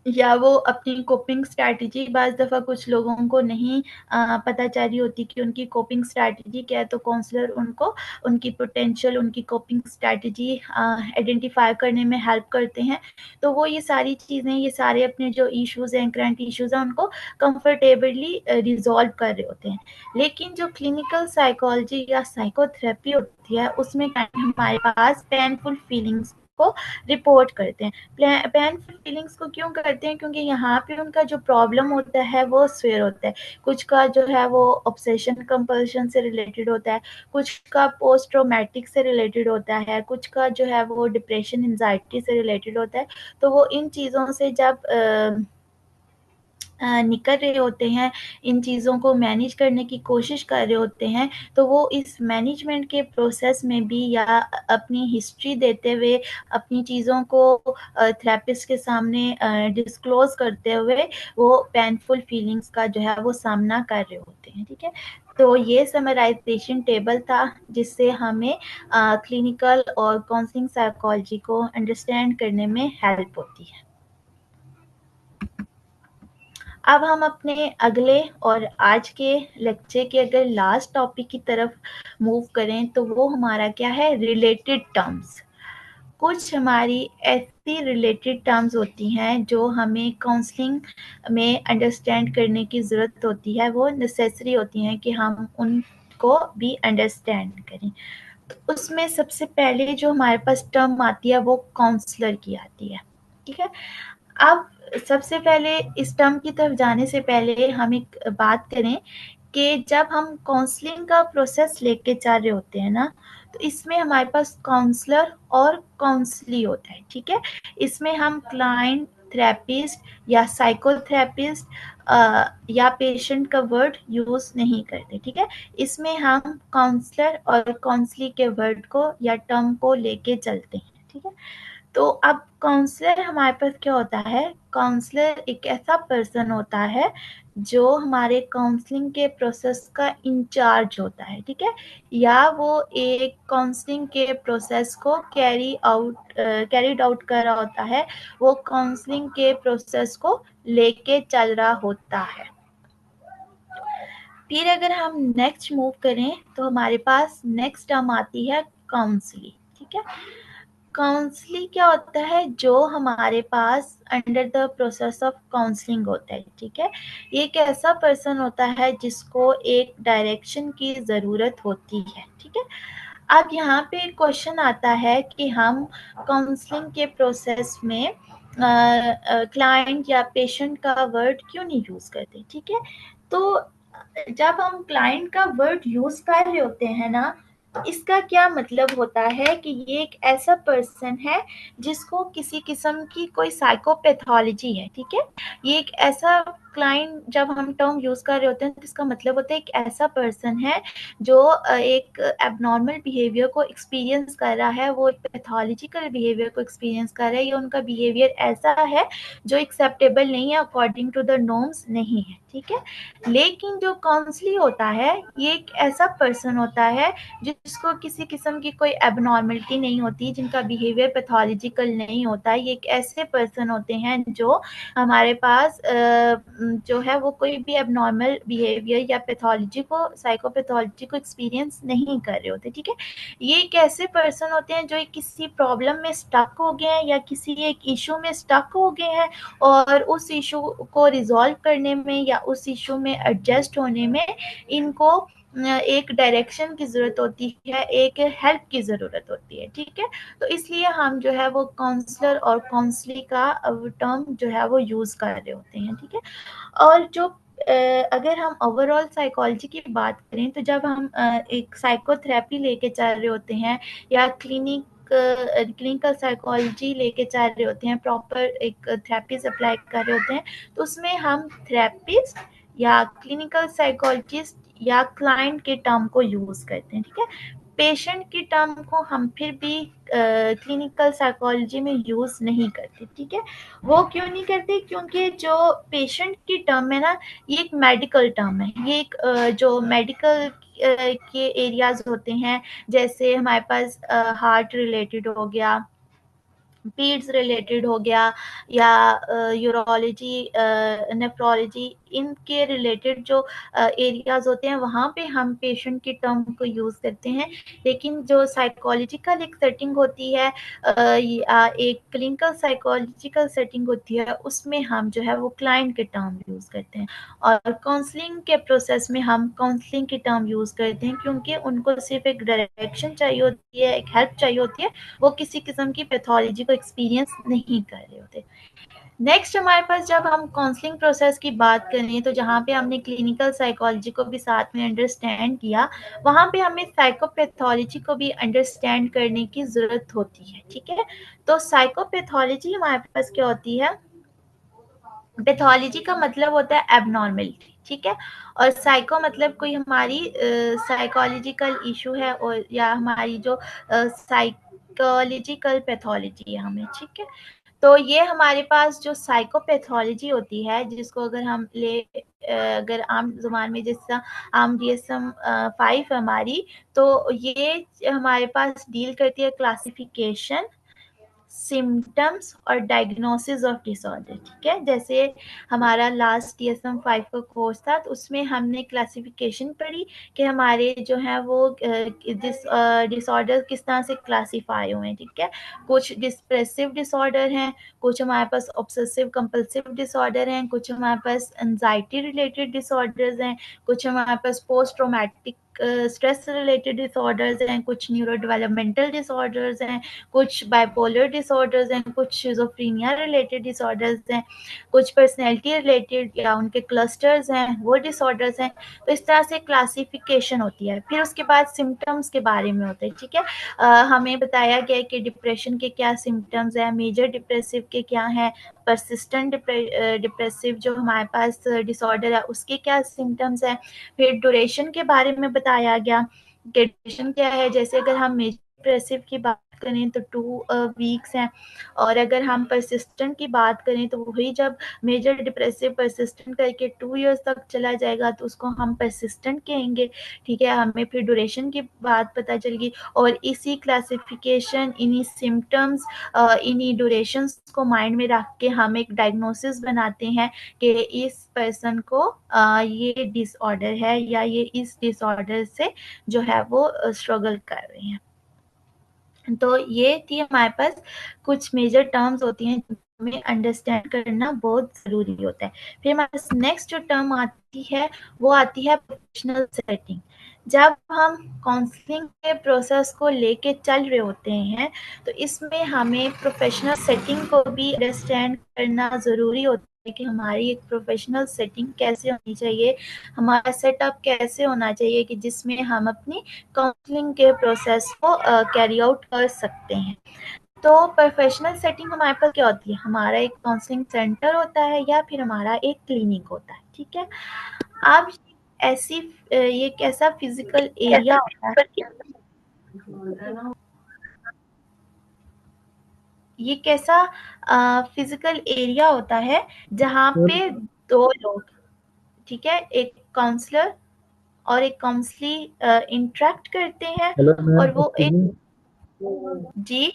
या वो अपनी कोपिंग स्ट्रैटेजी बाज़ दफ़ा कुछ लोगों को नहीं पता चल रही होती कि उनकी कोपिंग स्ट्रैटेजी क्या है, तो काउंसलर उनको उनकी पोटेंशियल, उनकी कोपिंग स्ट्रैटेजी आइडेंटिफ़ाई करने में हेल्प करते हैं। तो वो ये सारी चीज़ें, ये सारे अपने जो इश्यूज़ हैं, करंट इश्यूज़ हैं, उनको कंफर्टेबली रिज़ॉल्व कर रहे होते हैं। लेकिन जो क्लिनिकल साइकोलॉजी या साइकोथेरेपी होती है, उसमें हमारे पास पेनफुल फीलिंग्स को रिपोर्ट करते हैं। पेनफुल फीलिंग्स को क्यों करते हैं, क्योंकि यहाँ पे उनका जो प्रॉब्लम होता है वो स्वेयर होता है, कुछ का जो है वो ऑब्सेशन कंपल्शन से रिलेटेड होता है, कुछ का पोस्ट ट्रॉमेटिक से रिलेटेड होता है, कुछ का जो है वो डिप्रेशन एंजाइटी से रिलेटेड होता है। तो वो इन चीज़ों से जब निकल रहे होते हैं, इन चीज़ों को मैनेज करने की कोशिश कर रहे होते हैं, तो वो इस मैनेजमेंट के प्रोसेस में भी या अपनी हिस्ट्री देते हुए, अपनी चीज़ों को थेरेपिस्ट के सामने डिस्क्लोज़ करते हुए, वो पेनफुल फीलिंग्स का जो है वो सामना कर रहे होते हैं, ठीक है? तो ये समराइज़ेशन टेबल था, जिससे हमें क्लिनिकल और काउंसलिंग साइकोलॉजी को अंडरस्टैंड करने में हेल्प होती है। अब हम अपने अगले और आज के लेक्चर के अगर लास्ट टॉपिक की तरफ मूव करें, तो वो हमारा क्या है, रिलेटेड टर्म्स। कुछ हमारी ऐसी रिलेटेड टर्म्स होती हैं जो हमें काउंसलिंग में अंडरस्टैंड करने की ज़रूरत होती है, वो नेसेसरी होती हैं कि हम उनको भी अंडरस्टैंड करें। तो उसमें सबसे पहले जो हमारे पास टर्म आती है वो काउंसलर की आती है, ठीक है। अब सबसे पहले इस टर्म की तरफ जाने से पहले हम एक बात करें कि जब हम काउंसलिंग का प्रोसेस लेके चल रहे होते हैं ना, तो इसमें हमारे पास काउंसलर और काउंसली होता है, ठीक है। इसमें हम क्लाइंट, थेरेपिस्ट या साइकोथेरेपिस्ट या पेशेंट का वर्ड यूज़ नहीं करते, ठीक है। इसमें हम काउंसलर और काउंसली के वर्ड को या टर्म को लेके चलते हैं, ठीक है। तो अब काउंसलर हमारे पास क्या होता है, काउंसलर एक ऐसा पर्सन होता है जो हमारे काउंसलिंग के प्रोसेस का इंचार्ज होता है, ठीक है, या वो एक काउंसलिंग के प्रोसेस को कैरीड आउट कर रहा होता है, वो काउंसलिंग के प्रोसेस को लेके चल रहा होता है। फिर अगर हम नेक्स्ट मूव करें, तो हमारे पास नेक्स्ट टर्म आती है काउंसलिंग, ठीक है। काउंसलिंग क्या होता है, जो हमारे पास under the process of counselling होता है, ठीक है। ये एक ऐसा पर्सन होता है जिसको एक डायरेक्शन की ज़रूरत होती है, ठीक है। अब यहाँ पे क्वेश्चन आता है कि हम काउंसलिंग के प्रोसेस में क्लाइंट या पेशेंट का वर्ड क्यों नहीं यूज़ करते, ठीक है। तो जब हम क्लाइंट का वर्ड यूज़ कर रहे होते हैं ना, इसका क्या मतलब होता है कि ये एक ऐसा पर्सन है जिसको किसी किस्म की कोई साइकोपैथोलॉजी है, ठीक है। ये एक ऐसा क्लाइंट, जब हम टर्म यूज़ कर रहे होते हैं तो इसका मतलब होता है एक ऐसा पर्सन है जो एक एबनॉर्मल बिहेवियर को एक्सपीरियंस कर रहा है, वो एक पैथोलॉजिकल बिहेवियर को एक्सपीरियंस कर रहा है, या उनका बिहेवियर ऐसा है जो एक्सेप्टेबल नहीं है, अकॉर्डिंग टू द नॉर्म्स नहीं है, ठीक है। लेकिन जो काउंसली होता है, ये एक ऐसा पर्सन होता है जिसको किसी किस्म की कोई एबनॉर्मलिटी नहीं होती, जिनका बिहेवियर पैथोलॉजिकल नहीं होता है। ये एक ऐसे पर्सन होते हैं जो हमारे पास जो है वो कोई भी एबनॉर्मल बिहेवियर या पैथोलॉजी को, साइकोपैथोलॉजी को एक्सपीरियंस नहीं कर रहे होते, ठीक है। ये एक ऐसे पर्सन होते हैं जो एक किसी प्रॉब्लम में स्टक हो गए हैं या किसी एक इशू में स्टक हो गए हैं, और उस इशू को रिजॉल्व करने में या उस इशू में एडजस्ट होने में इनको एक डायरेक्शन की ज़रूरत होती है, एक हेल्प की ज़रूरत होती है, ठीक है। तो इसलिए हम जो है वो काउंसलर और काउंसली का टर्म जो है वो यूज़ कर रहे होते हैं, ठीक है। और जो अगर हम ओवरऑल साइकोलॉजी की बात करें, तो जब हम एक साइकोथेरेपी लेके चल रहे होते हैं या क्लिनिकल साइकोलॉजी लेके चल रहे होते हैं, प्रॉपर एक थेरेपीज अप्लाई कर रहे होते हैं, तो उसमें हम थेरेपिस्ट या क्लिनिकल साइकोलॉजिस्ट या क्लाइंट के टर्म को यूज़ करते हैं, ठीक है। पेशेंट की टर्म को हम फिर भी क्लिनिकल साइकोलॉजी में यूज़ नहीं करते, ठीक है। वो क्यों नहीं करते? क्योंकि जो पेशेंट की टर्म है ना, ये एक मेडिकल टर्म है, ये एक जो मेडिकल के एरियाज होते हैं, जैसे हमारे पास हार्ट रिलेटेड हो गया, पीड्स रिलेटेड हो गया, या यूरोलॉजी, नेफ्रोलॉजी, इनके रिलेटेड जो एरियाज होते हैं, वहाँ पे हम पेशेंट की टर्म को यूज़ करते हैं। लेकिन जो साइकोलॉजिकल एक सेटिंग होती है, या एक क्लिनिकल साइकोलॉजिकल सेटिंग होती है, उसमें हम जो है वो क्लाइंट के टर्म यूज़ करते हैं। और काउंसलिंग के प्रोसेस में हम काउंसलिंग की टर्म यूज़ करते हैं, क्योंकि उनको सिर्फ एक डायरेक्शन चाहिए होती है, एक हेल्प चाहिए होती है, वो किसी किस्म की पैथोलॉजी को एक्सपीरियंस नहीं कर रहे होते। नेक्स्ट हमारे पास जब हम काउंसलिंग प्रोसेस की बात करें, तो जहाँ पे हमने क्लिनिकल साइकोलॉजी को भी साथ में अंडरस्टैंड किया, वहाँ पे हमें साइकोपैथोलॉजी को भी अंडरस्टैंड करने की ज़रूरत होती है, ठीक है। तो साइकोपैथोलॉजी हमारे पास क्या होती है? पैथोलॉजी का मतलब होता है एबनॉर्मेलिटी, ठीक है। और साइको मतलब कोई हमारी साइकोलॉजिकल इशू है, और या हमारी जो साइकोलॉजिकल पैथोलॉजी है हमें, ठीक है। तो ये हमारे पास जो साइकोपैथोलॉजी होती है, जिसको अगर हम अगर आम जुबान में जैसा आम DSM 5 हमारी, तो ये हमारे पास डील करती है क्लासिफिकेशन, सिम्टम्स और डायग्नोसिस ऑफ डिसऑर्डर, ठीक है। जैसे हमारा लास्ट DSM 5 का कोर्स था, तो उसमें हमने क्लासिफिकेशन पढ़ी कि हमारे जो है वो डिसऑर्डर किस तरह से क्लासीफाई हुए हैं, ठीक है। कुछ डिप्रेसिव डिसऑर्डर हैं, कुछ हमारे पास ऑब्सेसिव कंपल्सिव डिसऑर्डर हैं, कुछ हमारे पास एंजाइटी रिलेटेड डिसऑर्डर्स हैं, कुछ हमारे पास post traumatic stress related disorders हैं, कुछ न्यूरो डेवलपमेंटल डिसऑर्डर्स हैं, कुछ बाइपोलर डिसऑर्डर्स हैं, कुछ शिज़ोफ्रेनिया रिलेटेड डिसऑर्डर्स हैं, कुछ पर्सनैलिटी रिलेटेड या उनके क्लस्टर्स हैं, वो डिसऑर्डर्स हैं। तो इस तरह से क्लासिफिकेशन होती है। फिर उसके बाद सिम्टम्स के बारे में होता है, ठीक है। हमें बताया गया है कि डिप्रेशन के क्या सिम्टम्स हैं, मेजर डिप्रेसिव के क्या हैं, परसिस्टेंट डिप्रेसिव जो हमारे पास डिसऑर्डर है उसके क्या सिम्टम्स हैं। फिर ड्यूरेशन के बारे में बताया गया कि ड्यूरेशन क्या है। जैसे अगर हम मेजर डिप्रेसिव की बात करें तो 2 वीक्स हैं, और अगर हम परसिस्टेंट की बात करें तो वही जब मेजर डिप्रेसिव परसिस्टेंट करके 2 इयर्स तक चला जाएगा तो उसको हम परसिस्टेंट कहेंगे, ठीक है। हमें फिर ड्यूरेशन की बात पता चल गई, और इसी क्लासिफिकेशन, इन्हीं सिम्टम्स, इन्हीं ड्यूरेशंस को माइंड में रख के हम एक डायग्नोसिस बनाते हैं कि इस पर्सन को ये डिसऑर्डर है, या ये इस डिसऑर्डर से जो है वो स्ट्रगल कर रहे हैं। तो ये थी हमारे पास कुछ मेजर टर्म्स होती हैं, हमें अंडरस्टैंड करना बहुत ज़रूरी होता है। फिर हमारे पास नेक्स्ट जो टर्म आती है, वो आती है प्रोफेशनल सेटिंग। जब हम काउंसलिंग के प्रोसेस को लेके चल रहे होते हैं, तो इसमें हमें प्रोफेशनल सेटिंग को भी अंडरस्टैंड करना ज़रूरी होता है कि हमारी एक प्रोफेशनल सेटिंग कैसे होनी चाहिए, हमारा सेटअप कैसे होना चाहिए कि जिसमें हम अपनी काउंसलिंग के प्रोसेस को कैरी आउट कर सकते हैं। तो प्रोफेशनल सेटिंग हमारे पास क्या होती है? हमारा एक काउंसलिंग सेंटर होता है, या फिर हमारा एक क्लिनिक होता है, ठीक है। अब ऐसी ये एक ऐसा फिजिकल एरिया होता है, ये कैसा फिजिकल एरिया होता है जहाँ पे 2 लोग, ठीक है, एक काउंसलर और एक काउंसली इंटरेक्ट करते हैं, हेलो मैम, और वो एक्सक्यूज एक मी। जी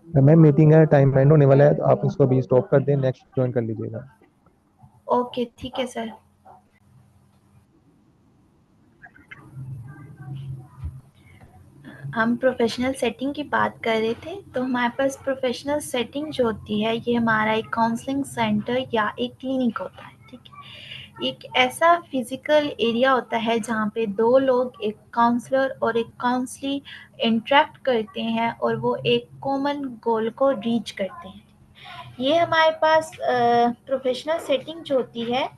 मैम मीटिंग है, टाइम एंड होने वाला है, तो आप इसको अभी स्टॉप कर दें, नेक्स्ट ज्वाइन कर लीजिएगा। ओके, ठीक है सर। हम प्रोफेशनल सेटिंग की बात कर रहे थे, तो हमारे पास प्रोफेशनल सेटिंग जो होती है, ये हमारा एक काउंसलिंग सेंटर या एक क्लिनिक होता है, ठीक है। एक ऐसा फिजिकल एरिया होता है जहाँ पे 2 लोग, एक काउंसलर और एक काउंसली, इंटरेक्ट करते हैं, और वो एक कॉमन गोल को रीच करते हैं। ये हमारे पास प्रोफेशनल सेटिंग जो होती है,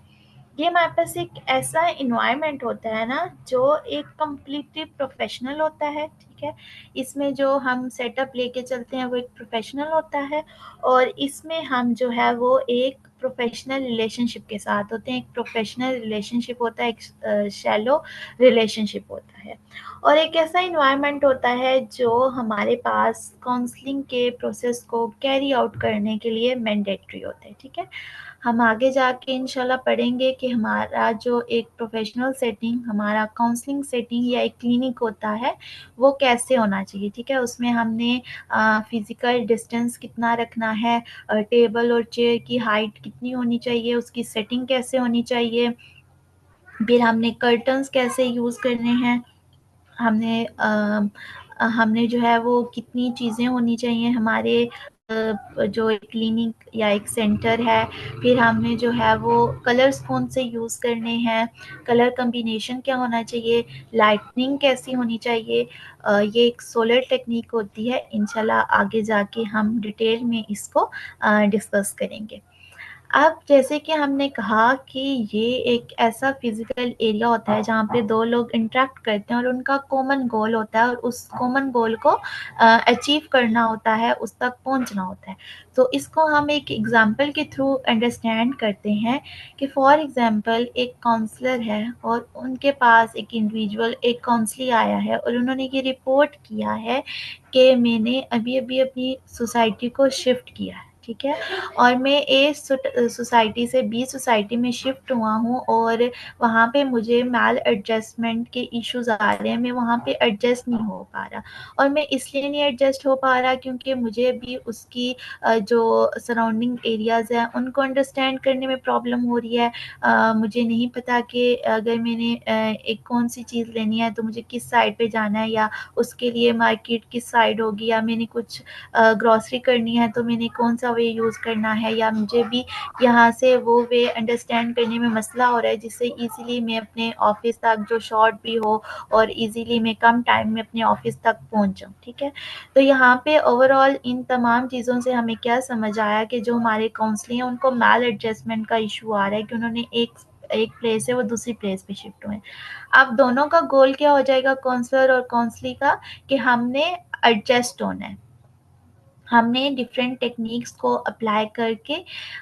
ये हमारे पास एक ऐसा इन्वायरमेंट होता है ना जो एक कम्प्लीटली प्रोफेशनल होता है, ठीक है। इसमें जो हम सेटअप लेके चलते हैं वो एक प्रोफेशनल होता है, और इसमें हम जो है वो एक प्रोफेशनल रिलेशनशिप के साथ होते हैं। एक प्रोफेशनल रिलेशनशिप होता है, एक शैलो रिलेशनशिप होता है, और एक ऐसा इन्वायरमेंट होता है जो हमारे पास काउंसलिंग के प्रोसेस को कैरी आउट करने के लिए मैंडेटरी होता है, ठीक है। हम आगे जाके इंशाल्लाह पढ़ेंगे कि हमारा जो एक प्रोफेशनल सेटिंग, हमारा काउंसलिंग सेटिंग या एक क्लिनिक होता है वो कैसे होना चाहिए, ठीक है। उसमें हमने फिजिकल डिस्टेंस कितना रखना है, टेबल और चेयर की हाइट कितनी होनी चाहिए, उसकी सेटिंग कैसे होनी चाहिए, फिर हमने कर्टन्स कैसे यूज़ करने हैं, हमने जो है वो कितनी चीज़ें होनी चाहिए हमारे जो एक क्लिनिक या एक सेंटर है। फिर हमने जो है वो कलर्स कौन से यूज़ करने हैं, कलर कॉम्बिनेशन क्या होना चाहिए, लाइटनिंग कैसी होनी चाहिए। ये एक सोलर टेक्निक होती है, इंशाल्लाह आगे जाके हम डिटेल में इसको डिस्कस करेंगे। अब जैसे कि हमने कहा कि ये एक ऐसा फिजिकल एरिया होता है जहाँ पे दो लोग इंटरेक्ट करते हैं और उनका कॉमन गोल होता है, और उस कॉमन गोल को अचीव करना होता है, उस तक पहुँचना होता है। तो इसको हम एक एग्जांपल के थ्रू अंडरस्टैंड करते हैं कि फॉर एग्जांपल एक काउंसलर है और उनके पास एक इंडिविजुअल, एक काउंसली आया है और उन्होंने ये रिपोर्ट किया है कि मैंने अभी-अभी अपनी सोसाइटी को शिफ्ट किया है, ठीक है। और मैं ए सोसाइटी से बी सोसाइटी में शिफ्ट हुआ हूँ, और वहाँ पे मुझे मैल एडजस्टमेंट के इश्यूज़ आ रहे हैं, मैं वहाँ पे एडजस्ट नहीं हो पा रहा। और मैं इसलिए नहीं एडजस्ट हो पा रहा क्योंकि मुझे भी उसकी जो सराउंडिंग एरियाज़ हैं उनको अंडरस्टैंड करने में प्रॉब्लम हो रही है। मुझे नहीं पता कि अगर मैंने एक कौन-सी चीज़ लेनी है तो मुझे किस साइड पे जाना है, या उसके लिए मार्केट किस साइड होगी, या मैंने कुछ ग्रॉसरी करनी है तो मैंने कौन सा वे यूज़ करना है, या मुझे भी यहाँ से वो वे अंडरस्टैंड करने में मसला हो रहा है जिससे ईज़िली मैं अपने ऑफ़िस तक, जो शॉर्ट भी हो और ईज़िली मैं कम टाइम में अपने ऑफ़िस तक पहुँच जाऊँ, ठीक है। तो यहाँ पे ओवरऑल इन तमाम चीज़ों से हमें क्या समझ आया कि जो हमारे काउंसलर हैं उनको मैल एडजस्टमेंट का इशू आ रहा है कि उन्होंने एक प्लेस से वो दूसरी प्लेस पे शिफ्ट हुए हैं। अब दोनों का गोल क्या हो जाएगा, काउंसलर और काउंसली का, कि हमने एडजस्ट होना है। हमने डिफरेंट टेक्निक्स को अप्लाई करके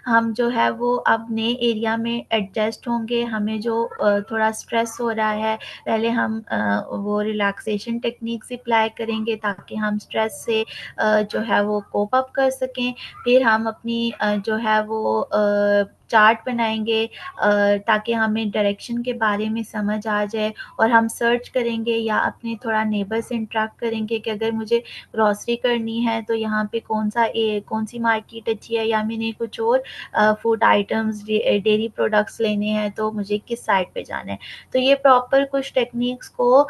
हम जो है वो अब नए एरिया में एडजस्ट होंगे। हमें जो थोड़ा स्ट्रेस हो रहा है, पहले हम वो रिलैक्सेशन टेक्निक्स अप्लाई करेंगे ताकि हम स्ट्रेस से जो है वो कोप अप कर सकें। फिर हम अपनी जो है वो चार्ट बनाएँगे ताकि हमें डायरेक्शन के बारे में समझ आ जाए, और हम सर्च करेंगे या अपने थोड़ा नेबर से इंटरैक्ट करेंगे कि अगर मुझे ग्रॉसरी करनी है तो यहाँ पे कौन सी मार्केट अच्छी है, या मैंने कुछ और फूड आइटम्स, डेयरी प्रोडक्ट्स लेने हैं तो मुझे किस साइड पे जाना है। तो ये प्रॉपर कुछ टेक्निक्स को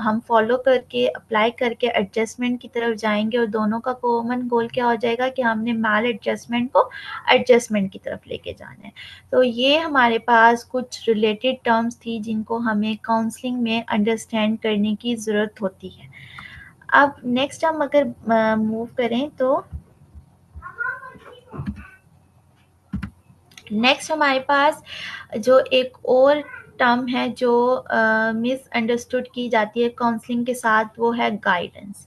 हम फॉलो करके अप्लाई करके एडजस्टमेंट की तरफ जाएँगे, और दोनों का कॉमन गोल क्या हो जाएगा कि हमने मैल एडजस्टमेंट को एडजस्टमेंट की तरफ लेके जाना है। तो ये हमारे पास कुछ रिलेटेड टर्म्स थी जिनको हमें काउंसलिंग में अंडरस्टैंड करने की ज़रूरत होती है। अब नेक्स्ट हम अगर मूव करें तो नेक्स्ट हमारे पास जो एक और टर्म है जो मिसअंडरस्टूड की जाती है काउंसलिंग के साथ, वो है गाइडेंस।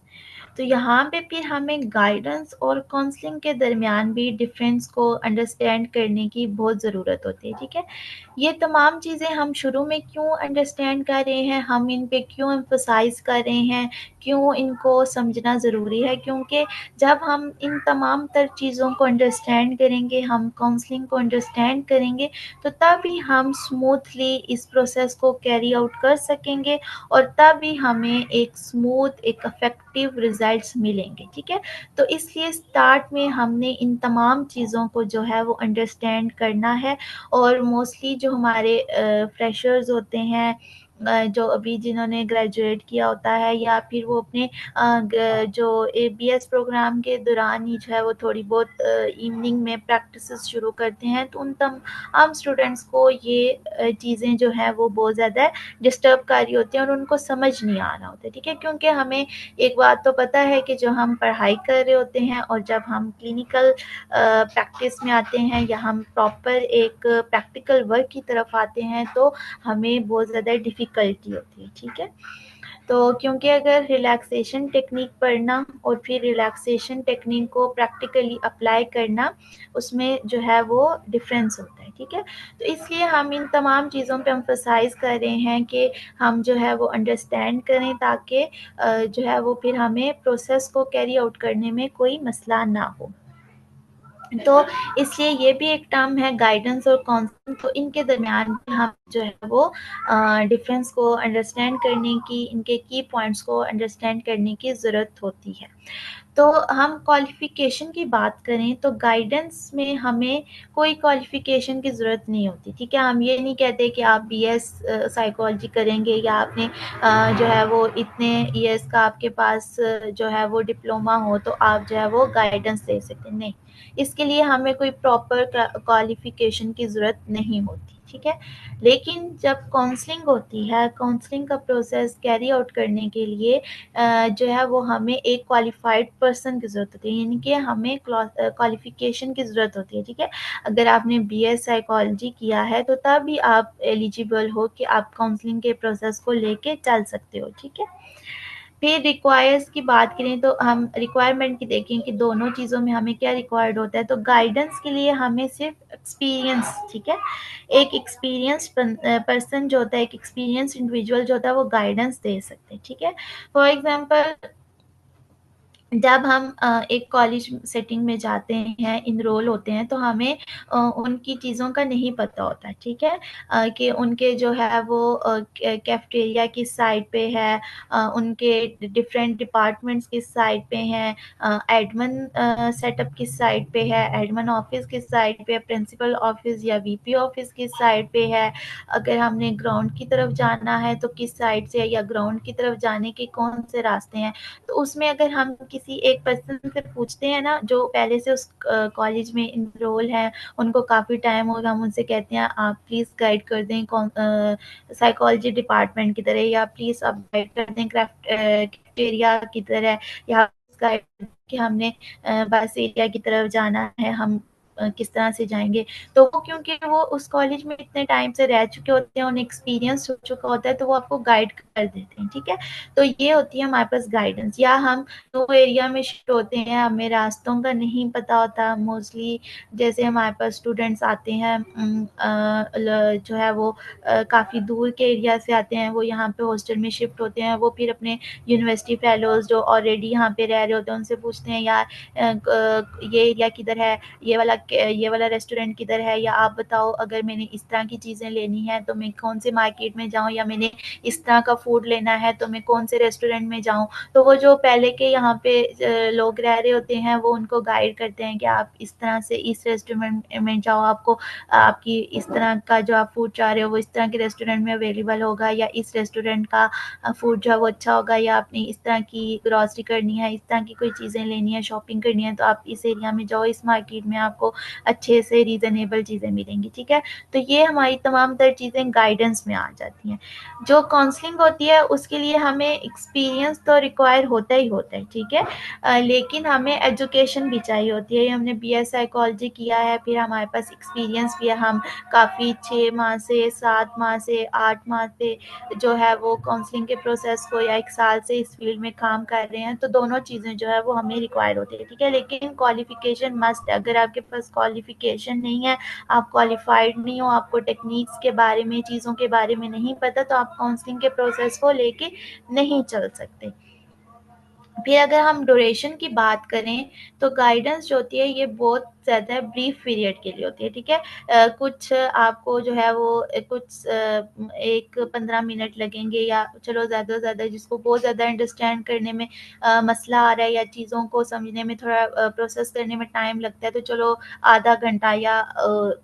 तो यहाँ पे फिर हमें गाइडेंस और काउंसलिंग के दरमियान भी डिफरेंस को अंडरस्टैंड करने की बहुत ज़रूरत होती है, ठीक है। ये तमाम चीज़ें हम शुरू में क्यों अंडरस्टैंड कर रहे हैं, हम इन पे क्यों एम्फसाइज़ कर रहे हैं, क्यों इनको समझना ज़रूरी है, क्योंकि जब हम इन तमाम तर चीज़ों को अंडरस्टैंड करेंगे, हम काउंसलिंग को अंडरस्टैंड करेंगे, तो तभी हम स्मूथली इस प्रोसेस को कैरी आउट कर सकेंगे, और तभी हमें एक स्मूथ, एक इफ़ेक्टिव रिज़ल्ट्स मिलेंगे, ठीक है। तो इसलिए स्टार्ट में हमने इन तमाम चीज़ों को जो है वो अंडरस्टैंड करना है, और मोस्टली जो हमारे फ्रेशर्स होते हैं जो अभी जिन्होंने ग्रेजुएट किया होता है या फिर वो अपने जो एबीएस प्रोग्राम के दौरान ही जो है वो थोड़ी बहुत इवनिंग में प्रैक्टिसेस शुरू करते हैं, तो उन तमाम स्टूडेंट्स को ये चीज़ें जो हैं वो बहुत ज़्यादा डिस्टर्बकारी होती हैं और उनको समझ नहीं आ रहा होता है, ठीक है। क्योंकि हमें एक बात तो पता है कि जो हम पढ़ाई कर रहे होते हैं और जब हम क्लिनिकल प्रैक्टिस में आते हैं या हम प्रॉपर एक प्रैक्टिकल वर्क की तरफ आते हैं तो हमें बहुत ज़्यादा डिफ़िकल्टी होती है, ठीक है। तो क्योंकि अगर रिलैक्सेशन टेक्निक पढ़ना और फिर रिलैक्सेशन टेक्निक को प्रैक्टिकली अप्लाई करना, उसमें जो है वो डिफरेंस होता है, ठीक है। तो इसलिए हम इन तमाम चीज़ों पे एम्फसाइज़ कर रहे हैं कि हम जो है वो अंडरस्टैंड करें ताकि जो है वो फिर हमें प्रोसेस को कैरी आउट करने में कोई मसला ना हो। तो इसलिए ये भी एक टर्म है गाइडेंस और काउंसलिंग, तो इनके दरमियान भी हम जो है वो डिफरेंस को अंडरस्टैंड करने की, इनके की पॉइंट्स को अंडरस्टैंड करने की ज़रूरत होती है। तो हम क्वालिफ़िकेशन की बात करें तो गाइडेंस में हमें कोई क्वालिफ़िकेशन की ज़रूरत नहीं होती, ठीक है। हम ये नहीं कहते कि आप बीएस साइकोलॉजी करेंगे या आपने जो है वो इतने ईयर्स का आपके पास जो है वो डिप्लोमा हो तो आप जो है वो गाइडेंस दे सकते हैं, नहीं। इसके लिए हमें कोई प्रॉपर क्वालिफ़िकेशन की ज़रूरत नहीं होती, ठीक है। लेकिन जब काउंसलिंग होती है, काउंसलिंग का प्रोसेस कैरी आउट करने के लिए जो है वो हमें एक क्वालिफाइड पर्सन की ज़रूरत होती है, यानी कि हमें क्वालिफ़िकेशन की ज़रूरत होती है, ठीक है। अगर आपने बीएस साइकोलॉजी किया है तो तभी आप एलिजिबल हो कि आप काउंसलिंग के प्रोसेस को लेके चल सकते हो, ठीक है। फिर रिक्वायर्स की बात करें तो हम रिक्वायरमेंट की देखें कि दोनों चीज़ों में हमें क्या रिक्वायर्ड होता है, तो गाइडेंस के लिए हमें सिर्फ एक्सपीरियंस, ठीक है। एक एक्सपीरियंस पर्सन जो होता है, एक एक्सपीरियंस इंडिविजुअल जो होता है वो गाइडेंस दे सकते हैं, ठीक है। फॉर एग्जांपल जब हम एक कॉलेज सेटिंग में जाते हैं, इनरोल होते हैं, तो हमें उनकी चीज़ों का नहीं पता होता है, ठीक है। कि उनके जो है वो कैफ़ेटेरिया किस साइड पे है, उनके डिफरेंट डिपार्टमेंट्स किस साइड पे हैं, एडमिन सेटअप किस साइड पे है, एडमिन ऑफ़िस किस साइड पे है, प्रिंसिपल ऑफ़िस या वीपी ऑफ़िस किस साइड पे है। अगर हमने ग्राउंड की तरफ जाना है तो किस साइड से है, या ग्राउंड की तरफ जाने के कौन से रास्ते हैं। तो उसमें अगर हम किसी एक पर्सन से पूछते हैं ना जो पहले से उस कॉलेज में इनरोल है, उनको काफ़ी टाइम होगा, हम उनसे कहते हैं आप प्लीज़ गाइड कर दें कौन साइकोलॉजी डिपार्टमेंट की तरह, या प्लीज़ आप गाइड कर दें कैफेटेरिया की तरह, या गाइड कि हमने बस एरिया की तरफ जाना है, हम किस तरह से जाएँगे। तो वो क्योंकि वो उस कॉलेज में इतने टाइम से रह चुके होते हैं, उन्हें एक्सपीरियंस हो चुका होता है, तो वो आपको गाइड कर देते हैं, ठीक है। तो ये होती है हमारे पास गाइडेंस। या हम न्यू एरिया में शिफ्ट होते हैं, हमें रास्तों का नहीं पता होता मोस्टली, जैसे हमारे पास स्टूडेंट्स आते हैं जो है वो काफ़ी दूर के एरिया से आते हैं, वो यहाँ पे हॉस्टल में शिफ्ट होते हैं, वो फिर अपने यूनिवर्सिटी फेलोज़ जो ऑलरेडी यहाँ पे रह रहे होते हैं उनसे पूछते हैं यार ये एरिया किधर है, ये वाला रेस्टोरेंट किधर है, या आप बताओ अगर मैंने इस तरह की चीज़ें लेनी है तो मैं कौन से मार्केट में जाऊँ, या मैंने इस तरह का फूड लेना है तो मैं कौन से रेस्टोरेंट में जाऊँ। तो वो जो पहले के यहाँ पे लोग रह रहे होते हैं वो उनको गाइड करते हैं कि आप इस तरह से इस रेस्टोरेंट में जाओ, आपको आपकी इस तरह का जो आप फूड चाह रहे हो वो इस तरह के रेस्टोरेंट में अवेलेबल होगा, या इस रेस्टोरेंट का फूड जो है वो अच्छा होगा, या आपने इस तरह की ग्रॉसरी करनी है, इस तरह की कोई चीज़ें लेनी है, शॉपिंग करनी है, तो आप इस एरिया में जाओ, इस मार्केट में आपको अच्छे से रीज़नेबल चीज़ें मिलेंगी, ठीक है। तो ये हमारी तमाम तर चीज़ें गाइडेंस में आ जाती हैं। जो काउंसलिंग होती है उसके लिए हमें एक्सपीरियंस तो रिक्वायर होता ही होता है, ठीक है। लेकिन हमें एजुकेशन भी चाहिए होती है। हमने बीएस साइकोलॉजी किया है, फिर हमारे पास एक्सपीरियंस भी है, हम काफ़ी 6 माह से 7 माह से 8 माह से जो है वो काउंसलिंग के प्रोसेस को, या 1 साल से इस फील्ड में काम कर रहे हैं, तो दोनों चीज़ें जो है वो हमें रिक्वायर होती है, ठीक है। लेकिन क्वालिफ़िकेशन मस्ट है। अगर आपके पास क्वालिफ़िकेशन नहीं है, आप क्वालिफ़ाइड नहीं हो, आपको टेक्निक्स के बारे में, चीज़ों के बारे में नहीं पता, तो आप काउंसलिंग के प्रोसेस को लेके नहीं चल सकते। फिर अगर हम ड्यूरेशन की बात करें तो गाइडेंस जो होती है ये बहुत ज़्यादा ब्रीफ पीरियड के लिए होती है, ठीक है। कुछ आपको जो है वो कुछ 1-15 मिनट लगेंगे, या चलो ज़्यादा से ज़्यादा जिसको बहुत ज़्यादा अंडरस्टैंड करने में मसला आ रहा है, या चीज़ों को समझने में थोड़ा प्रोसेस करने में टाइम लगता है, तो चलो आधा घंटा या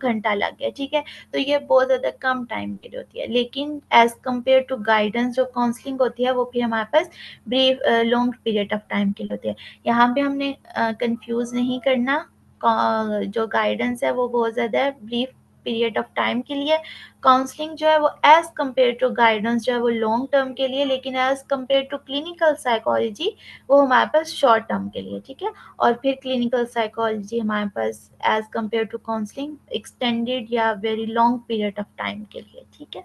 घंटा लग गया, ठीक है। तो ये बहुत ज़्यादा कम टाइम के लिए होती है। लेकिन एज़ कम्पेयर टू गाइडेंस जो काउंसलिंग होती है, वो फिर हमारे पास brief long period of time के लिए होती है। यहाँ पे हमने कंफ्यूज नहीं करना, जो गाइडेंस है वो बहुत ज़्यादा ब्रीफ पीरियड ऑफ टाइम के लिए, काउंसलिंग जो है वो एज़ कम्पेयर टू गाइडेंस जो है वो लॉन्ग टर्म के लिए, लेकिन as compare to clinical psychology वो हमारे पास शॉर्ट टर्म के लिए, ठीक है। और फिर क्लिनिकल साइकोलॉजी हमारे पास as compare to counselling extended या very long period of time के लिए, ठीक है।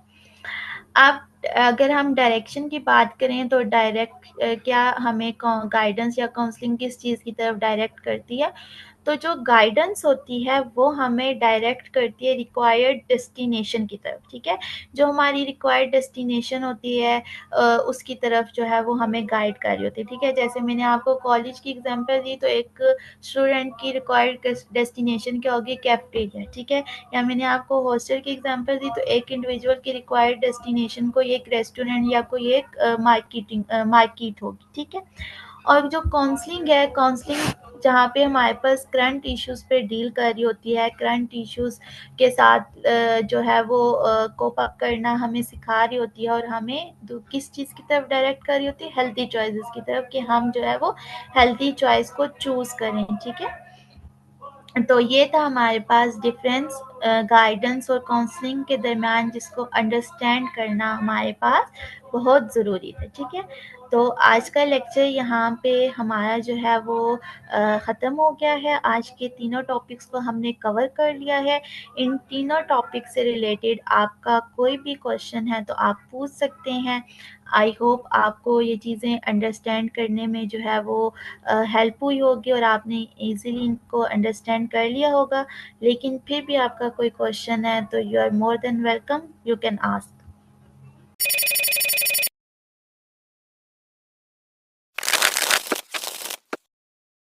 आप अगर हम डायरेक्शन की बात करें तो डायरेक्ट क्या हमें गाइडेंस या काउंसलिंग किस चीज़ की तरफ डायरेक्ट करती है? तो जो गाइडेंस होती है वो हमें डायरेक्ट करती है रिक्वायर्ड डेस्टिनेशन की तरफ, ठीक है। जो हमारी रिक्वायर्ड डेस्टिनेशन होती है उसकी तरफ जो है वो हमें गाइड कर रही होती है, ठीक है। जैसे मैंने आपको कॉलेज की एग्जांपल दी, तो एक स्टूडेंट की रिक्वायर्ड डेस्टिनेशन क्या होगी, कैफेटेरिया, ठीक है। या मैंने आपको हॉस्टल की एग्जांपल दी, तो एक इंडिविजुअल की रिक्वायर्ड डेस्टिनेशन कोई एक रेस्टोरेंट या कोई एक मार्केट होगी, ठीक है। और जो काउंसलिंग है, काउंसलिंग जहाँ पे हमारे पास करंट इश्यूज पे डील कर रही होती है, करंट इश्यूज के साथ जो है वो कोप अप करना हमें सिखा रही होती है, और हमें किस चीज़ की तरफ डायरेक्ट कर रही होती है, हेल्थी चॉइसेस की तरफ, कि हम जो है वो हेल्थी चॉइस को चूज करें, ठीक है। तो ये था हमारे पास डिफरेंस गाइडेंस और काउंसलिंग के दरमियान, जिसको अंडरस्टैंड करना हमारे पास बहुत ज़रूरी था, ठीक है। तो आज का लेक्चर यहाँ पे हमारा जो है वो ख़त्म हो गया है। आज के तीनों टॉपिक्स को हमने कवर कर लिया है। इन तीनों टॉपिक से रिलेटेड आपका कोई भी क्वेश्चन है तो आप पूछ सकते हैं। आई होप आपको ये चीज़ें अंडरस्टैंड करने में जो है वो हेल्प हुई होगी, और आपने इजीली इनको अंडरस्टैंड कर लिया होगा। लेकिन फिर भी आपका कोई क्वेश्चन है तो you are more than welcome, you can ask.